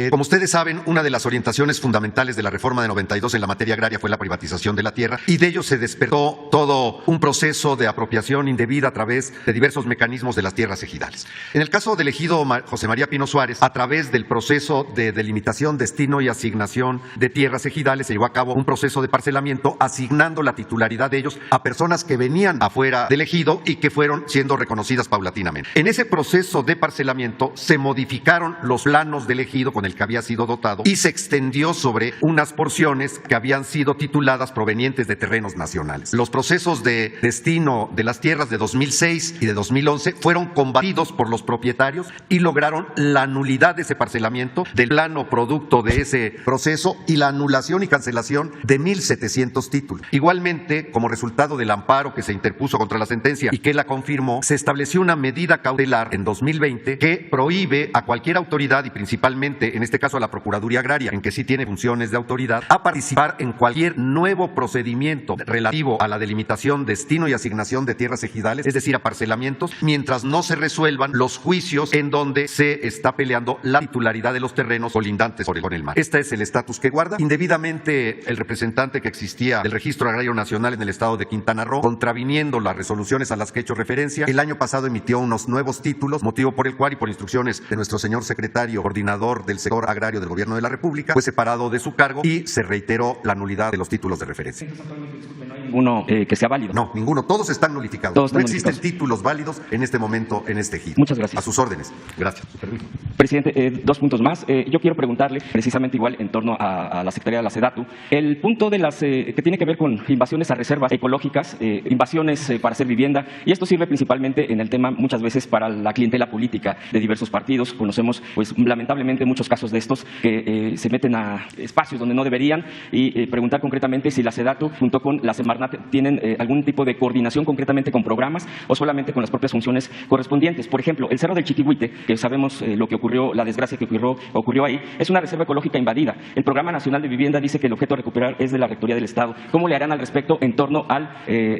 Como ustedes saben, una de las orientaciones fundamentales de la reforma de 92 en la materia agraria fue la privatización de la tierra, y de ello se despertó todo un proceso de apropiación indebida a través de diversos mecanismos de las tierras ejidales. En el caso del ejido José María Pino Suárez, a través del proceso de delimitación, destino y asignación de tierras ejidales, se llevó a cabo un proceso de parcelamiento asignando la titularidad de ellos a personas que venían afuera del ejido y que fueron siendo reconocidas paulatinamente. En ese proceso de parcelamiento se modificaron los planos del ejido con el que había sido dotado y se extendió sobre unas porciones que habían sido tituladas provenientes de terrenos nacionales. Los procesos de destino de las tierras de 2006 y de 2011 fueron combatidos por los propietarios y lograron la nulidad de ese parcelamiento, del plano producto de ese proceso, y la anulación y cancelación de 1,700 títulos. Igualmente, como resultado del amparo que se interpuso contra la sentencia y que la confirmó, se estableció una medida cautelar en 2020 que prohíbe a cualquier autoridad, y principalmente en este caso a la Procuraduría Agraria, en que sí tiene funciones de autoridad, a participar en cualquier nuevo procedimiento relativo a la delimitación, destino y asignación de tierras ejidales, es decir, a parcelamientos, mientras no se resuelvan los juicios en donde se está peleando la titularidad de los terrenos colindantes con el mar. Este es el estatus que guarda. Indebidamente, el representante que existía del Registro Agrario Nacional en el estado de Quintana Roo, contraviniendo las resoluciones a las que he hecho referencia, el año pasado emitió unos nuevos títulos, motivo por el cual, y por instrucciones de nuestro señor secretario coordinador del sector agrario del Gobierno de la República, fue separado de su cargo y se reiteró la nulidad de los títulos de referencia. ¿No hay ninguno que sea válido? No, ninguno. Todos están nulificados. No existen títulos válidos en este momento en este ejido. Muchas gracias. A sus órdenes. Gracias. Presidente, dos puntos más. Yo quiero preguntarle, precisamente igual en torno a la Secretaría de la SEDATU, el punto punto de las que tiene que ver con invasiones a reservas ecológicas, invasiones para hacer vivienda, y esto sirve principalmente en el tema muchas veces para la clientela política de diversos partidos. Conocemos, pues lamentablemente, muchos casos de estos que se meten a espacios donde no deberían, y preguntar concretamente si la SEDATU junto con la Semarnat tienen algún tipo de coordinación concretamente con programas o solamente con las propias funciones correspondientes. Por ejemplo, el Cerro del Chiquihuite, que sabemos lo que ocurrió, la desgracia que ocurrió ahí, es una reserva ecológica invadida. El Programa Nacional de Vivienda dice que el objeto a recuperar es de la Rectoría del Estado. ¿Cómo le harán al respecto en torno al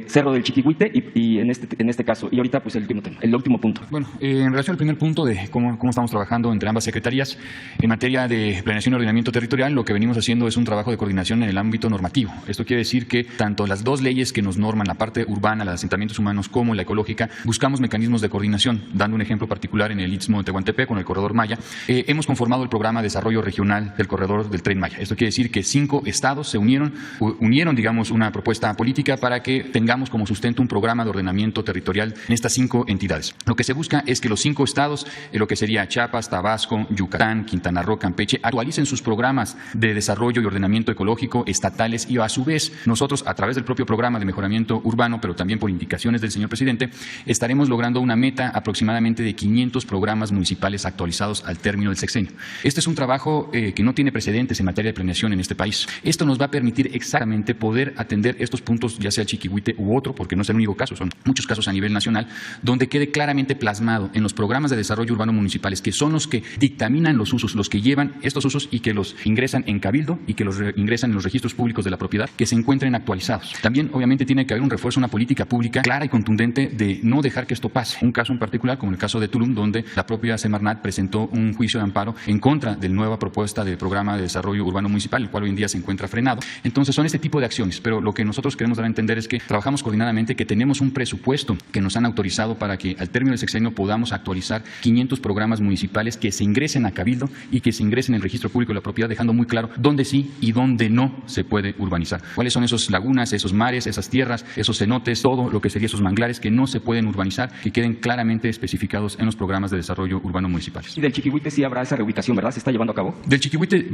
Cerro del Chiquihuite y en este caso? Y ahorita, pues, el último punto. Bueno, en relación al primer punto de cómo estamos trabajando entre ambas secretarías, en materia de planeación y ordenamiento territorial, lo que venimos haciendo es un trabajo de coordinación en el ámbito normativo. Esto quiere decir que tanto las dos leyes que nos norman, la parte urbana, la de asentamientos humanos, como la ecológica, buscamos mecanismos de coordinación. Dando un ejemplo particular, en el Istmo de Tehuantepec, con el Corredor Maya, hemos conformado el programa de desarrollo regional del Corredor del Tren Maya. Esto quiere decir que 5 estados se unieron, digamos, una propuesta política para que tengamos como sustento un programa de ordenamiento territorial en estas 5 entidades. Lo que se busca es que los 5 estados, lo que sería Chiapas, Tabasco, Yucatán, Quintana Roo, Campeche, actualicen sus programas de desarrollo y ordenamiento ecológico estatales, y a su vez nosotros, a través del propio programa de mejoramiento urbano, pero también por indicaciones del señor presidente, estaremos logrando una meta aproximadamente de 500 programas municipales actualizados al término del sexenio. Este es un trabajo que no tiene precedentes en materia de planeación en este país. Esto nos va a permitir exactamente poder atender estos puntos, ya sea el Chiquihuite u otro, porque no es el único caso, son muchos casos a nivel nacional, donde quede claramente plasmado en los programas de desarrollo urbano municipales, que son los que dictaminan los usos, los que llevan estos usos y que los ingresan en cabildo y que los ingresan en los registros públicos de la propiedad, que se encuentren actualizados. También, obviamente, tiene que haber un refuerzo, una política pública clara y contundente de no dejar que esto pase. Un caso en particular, como el caso de Tulum, donde la propia Semarnat presentó un juicio de amparo en contra de la nueva propuesta de programa de desarrollo urbano municipal, el cual hoy en día se encuentra frenado. Entonces, son este tipo de acciones, pero lo que nosotros queremos dar a entender es que trabajamos coordinadamente, que tenemos un presupuesto que nos han autorizado para que al término del sexenio podamos actualizar 500 programas municipales que se ingresen a cabildo y que se ingresen en el registro público de la propiedad, dejando muy claro dónde sí y dónde no se puede urbanizar. Cuáles son esos lagunas, esos mares, esas tierras, esos cenotes, todo lo que sería esos manglares que no se pueden urbanizar, que queden claramente especificados en los programas de desarrollo urbano municipales. Y del Chiquihuite sí habrá esa reubicación, ¿verdad? ¿Se está llevando a cabo? Del Chiquihuite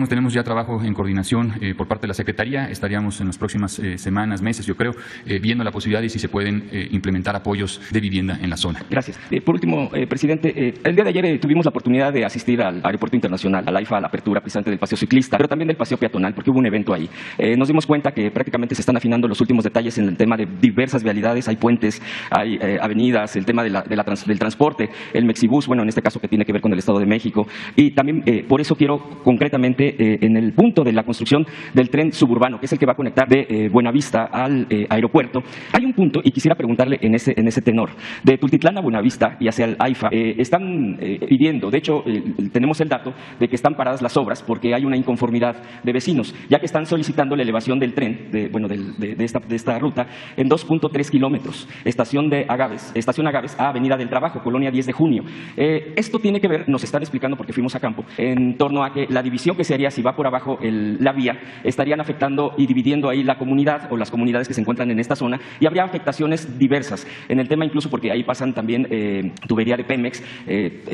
tenemos ya trabajo en coordinación por parte de la Secretaría. Estaríamos en las próximas semanas, meses, yo creo, viendo la posibilidad de si se pueden implementar apoyos de vivienda en la zona. Gracias. Por último, presidente, el día de ayer tuvimos la oportunidad de asistir al Aeropuerto Internacional, a la AIFA, a la apertura precisamente del paseo ciclista, pero también del paseo peatonal, porque hubo un evento ahí. Nos dimos cuenta que prácticamente se están afinando los últimos detalles en el tema de diversas vialidades. Hay puentes, hay avenidas, el tema del transporte, el Mexibus, bueno, en este caso que tiene que ver con el Estado de México. Y también por eso quiero concretamente en el punto de la construcción del tren suburbano, que es el que va a conectar de Buenavista al aeropuerto. Hay un punto, y quisiera preguntarle en ese tenor, de Tultitlán a Buenavista y hacia el AIFA, están pidiendo, de hecho tenemos el dato de que están paradas las obras porque hay una inconformidad de vecinos, ya que están solicitando la elevación del tren, de esta ruta, en 2.3 kilómetros, estación Agaves a Avenida del Trabajo, Colonia 10 de Junio. Esto tiene que ver, nos están explicando porque fuimos a campo, en torno a que la división que se haría si va por abajo la vía, estarían afectando y dividiendo ahí la comunidad o las comunidades que se encuentran en esta zona, y habría afectaciones diversas en el tema, incluso porque ahí pasan también tubería de Pemex,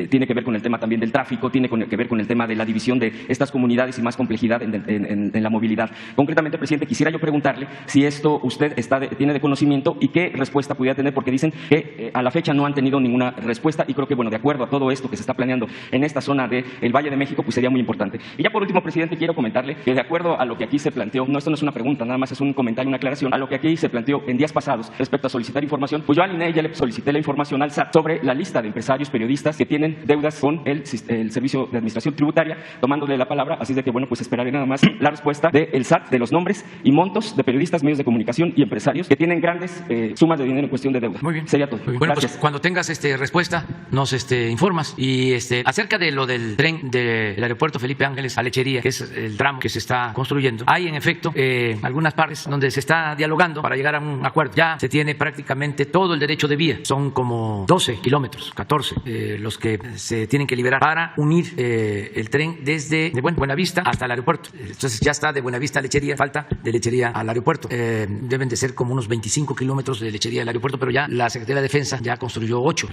tiene que ver con el tema también del tráfico, tiene que ver con el tema de la división de estas comunidades y más complejidad en la movilidad. Concretamente, presidente, quisiera yo preguntarle si esto usted tiene de conocimiento y qué respuesta pudiera tener, porque dicen que a la fecha no han tenido ninguna respuesta, y creo que, bueno, de acuerdo a todo esto que se está planeando en esta zona del Valle de México, pues sería muy importante. Y ya por último, presidente, quiero comentarle que de acuerdo a lo que aquí se planteó, esto no es una pregunta, nada más es un comentario, una aclaración, a lo que aquí se planteó en días pasados respecto a solicitar información, pues yo al INE ya le solicité la información al SAT sobre la lista de empresarios periodistas que tienen deudas con el Servicio de Administración Tributaria, tomándole la palabra, así de que, bueno, pues esperaré nada más la respuesta del SAT de los nombres y montos de periodistas, medios de comunicación y empresarios que tienen grandes sumas de dinero en cuestión de deuda. Muy bien. Sería todo. Bueno, pues cuando tengas respuesta, nos informas. Y acerca de lo del tren del aeropuerto Felipe Ángeles a Lechería, que es el tramo que se está construyendo, hay en efecto algunas partes donde se está dialogando para llegar a un acuerdo. Ya se tiene prácticamente todo el derecho de vía. Son como 12 kilómetros, 14, los que se tienen que liberar para unir el tren desde Buenavista hasta el aeropuerto. Entonces ya está de Buenavista a Lechería, falta de Lechería al aeropuerto. Deben de ser como unos 25 kilómetros de Lechería al aeropuerto, pero ya la Secretaría de Defensa ya construyó 8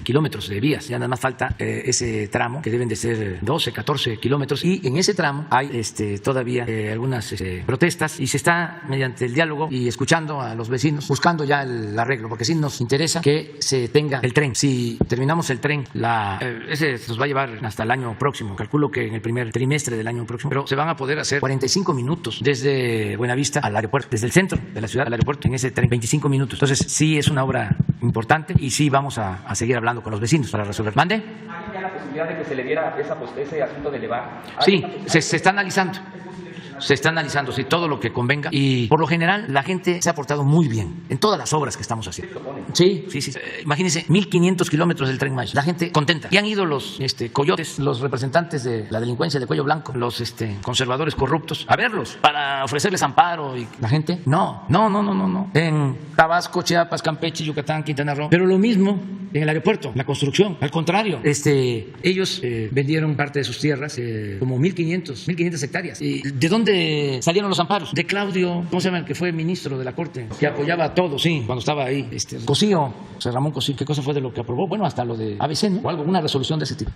kilómetros de vías. Ya nada más falta ese tramo, que deben de ser 12, 14 kilómetros, y en ese tramo hay todavía algunas protestas y se está, mediante el diálogo y escuchando a los vecinos, buscando ya el arreglo, porque sí nos interesa que se tenga el tren. Si terminamos el tren, ese nos va a llevar hasta el año próximo, calculo que en el primer trimestre del año próximo, pero se van a poder hacer 45 minutos desde Buenavista al aeropuerto, desde el centro de la ciudad al aeropuerto, en ese tren, 25 minutos. Entonces sí es una obra importante y sí vamos a seguir hablando con los vecinos para resolver. ¿Mande? ¿Hay ya la posibilidad de que se le diera ese asunto de elevar? Sí, se está analizando. Se está analizando, sí, todo lo que convenga. Y por lo general, la gente se ha portado muy bien en todas las obras que estamos haciendo. Sí. Imagínense, 1.500 kilómetros del Tren Maya. La gente contenta. Y han ido los coyotes, los representantes de la delincuencia de cuello blanco, los conservadores corruptos, a verlos para ofrecerles amparo. Y la gente, no. En Tabasco, Chiapas, Campeche, Yucatán, Quintana Roo. Pero lo mismo en el aeropuerto, la construcción. Al contrario, ellos vendieron parte de sus tierras, como 1.500 hectáreas. ¿Y de dónde salieron los amparos? De Claudio, ¿cómo se llama? El que fue ministro de la Corte, que apoyaba a todo, sí, cuando estaba ahí. Cosío, José Ramón Cosío, ¿qué cosa fue de lo que aprobó? Bueno, hasta lo de ABC, ¿no? O algo, una resolución de ese tipo.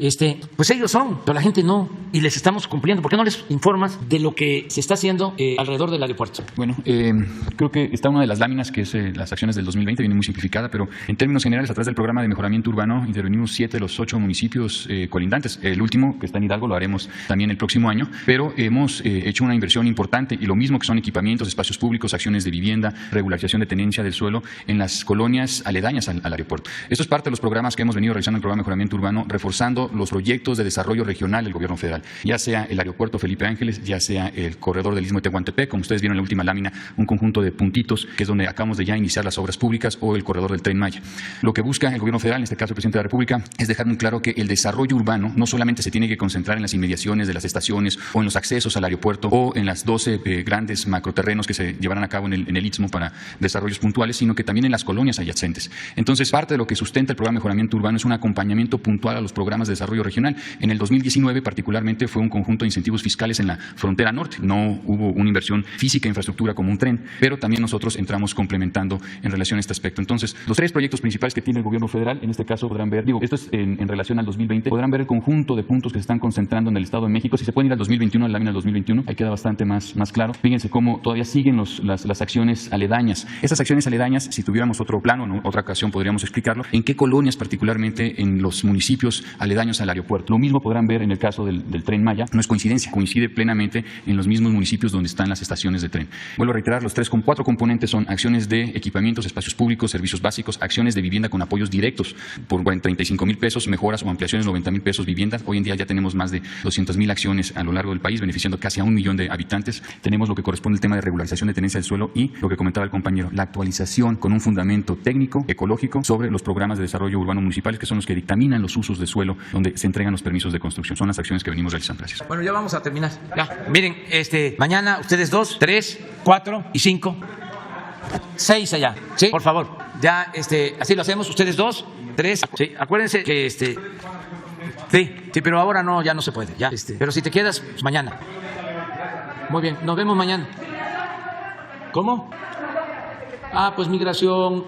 Pues ellos son, pero la gente no, y les estamos cumpliendo. ¿Por qué no les informas de lo que se está haciendo alrededor del aeropuerto? Bueno, creo que está una de las láminas, que es las acciones del 2020, viene muy simplificada, pero en términos generales, a través del programa de mejoramiento urbano, intervenimos 7 de los 8 municipios colindantes. El último, que está en Hidalgo, lo haremos también el próximo año, pero hemos hecho una inversión importante, y lo mismo que son equipamientos, espacios públicos, acciones de vivienda, regularización de tenencia del suelo en las colonias aledañas al aeropuerto. Esto es parte de los programas que hemos venido realizando en el programa de mejoramiento urbano, reforzando los proyectos de desarrollo regional del gobierno federal, ya sea el aeropuerto Felipe Ángeles, ya sea el corredor del Istmo de Tehuantepec, como ustedes vieron en la última lámina, un conjunto de puntitos, que es donde acabamos de ya iniciar las obras públicas, o el corredor del Tren Maya. Lo que busca el gobierno federal, en este caso el presidente de la República, es dejar muy claro que el desarrollo urbano no solamente se tiene que concentrar en las inmediaciones de las estaciones o en los accesos al aeropuerto o en las 12 grandes macroterrenos que se llevarán a cabo en el Istmo para desarrollos puntuales, sino que también en las colonias adyacentes. Entonces, parte de lo que sustenta el programa de mejoramiento urbano es un acompañamiento puntual a los programas de desarrollo regional. En el 2019, particularmente, fue un conjunto de incentivos fiscales en la frontera norte. No hubo una inversión física en infraestructura como un tren, pero también nosotros entramos complementando en relación a este aspecto. Entonces, los 3 proyectos principales que tiene el gobierno federal, en este caso podrán ver, esto es en relación al 2020, podrán ver el conjunto de puntos que se están concentrando en el Estado de México. Si se pueden ir al 2021, a la lámina del 2021, ahí queda bastante más claro. Fíjense cómo todavía siguen las acciones aledañas. Esas acciones aledañas, si tuviéramos otro plano, en otra ocasión podríamos explicarlo, en qué colonias, particularmente en los municipios aledaños al aeropuerto. Lo mismo podrán ver en el caso del Tren Maya. No es coincidencia, coincide plenamente en los mismos municipios donde están las estaciones de tren. Vuelvo a reiterar, los 4 componentes son acciones de equipamientos, espacios públicos, servicios básicos, acciones de vivienda con apoyos directos por 35,000 pesos, mejoras o ampliaciones 90,000 pesos viviendas. Hoy en día ya tenemos más de 200,000 acciones a lo largo del país, beneficiando casi a 1 millón de habitantes. Tenemos lo que corresponde al tema de regularización de tenencia del suelo y lo que comentaba el compañero, la actualización con un fundamento técnico, ecológico, sobre los programas de desarrollo urbano municipales, que son los que dictaminan los usos de suelo donde se entregan los permisos de construcción. Son las acciones que venimos realizando. Gracias. Bueno, ya vamos a terminar. Ya. Miren, mañana ustedes 2, 3, 4 y 5, 6 allá. Sí, por favor. Ya, así lo hacemos. Ustedes 2, 3. Sí, acuérdense que Sí, pero ahora no, ya no se puede. Ya, pero si te quedas, pues mañana. Muy bien, nos vemos mañana. ¿Cómo? Pues migración,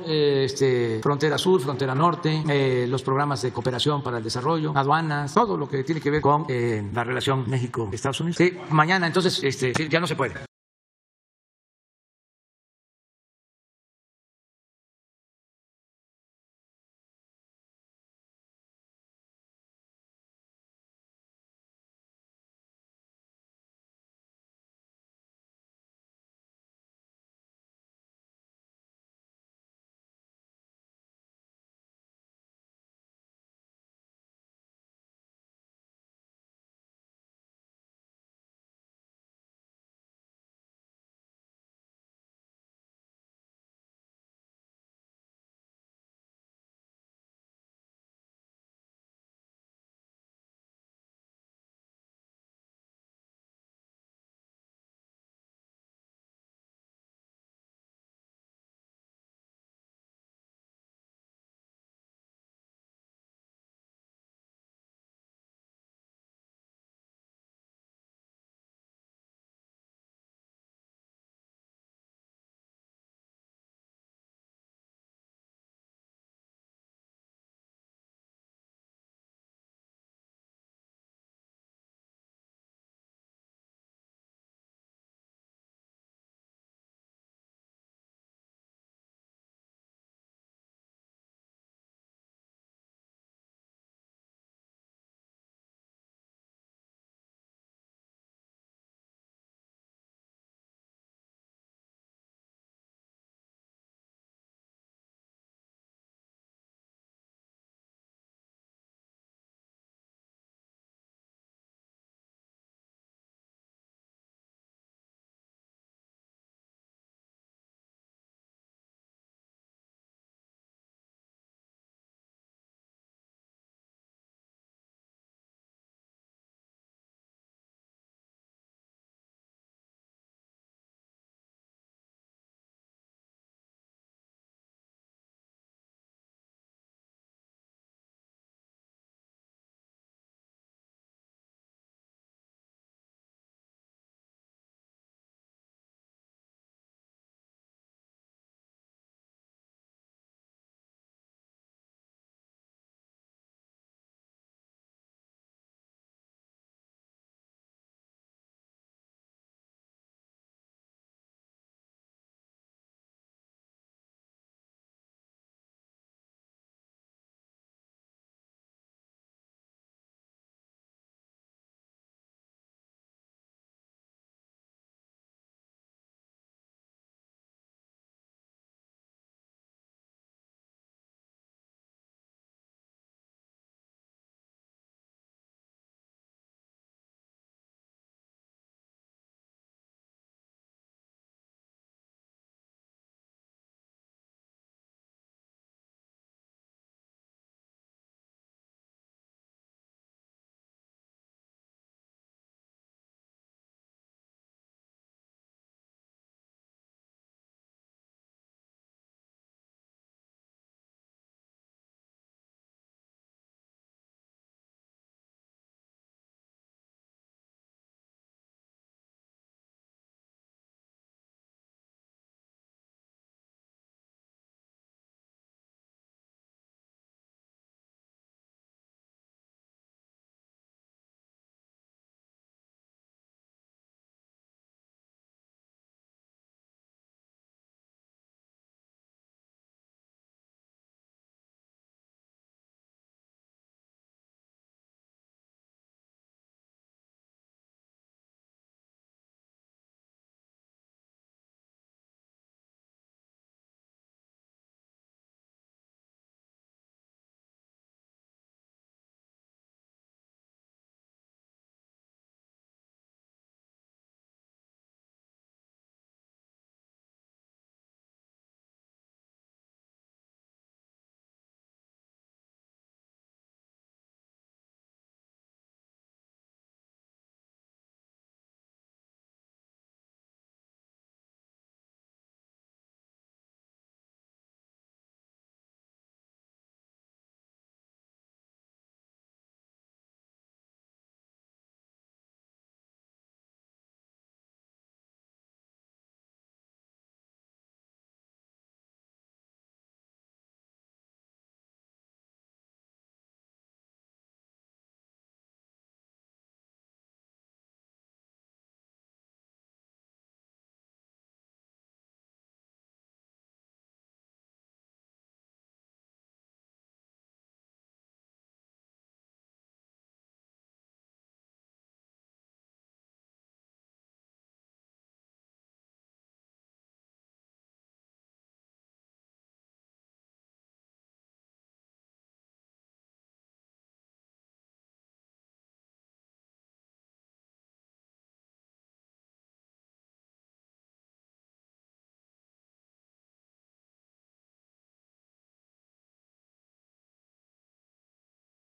frontera sur, frontera norte, los programas de cooperación para el desarrollo, aduanas, todo lo que tiene que ver con la relación México-Estados Unidos. Sí, mañana, entonces, ya no se puede.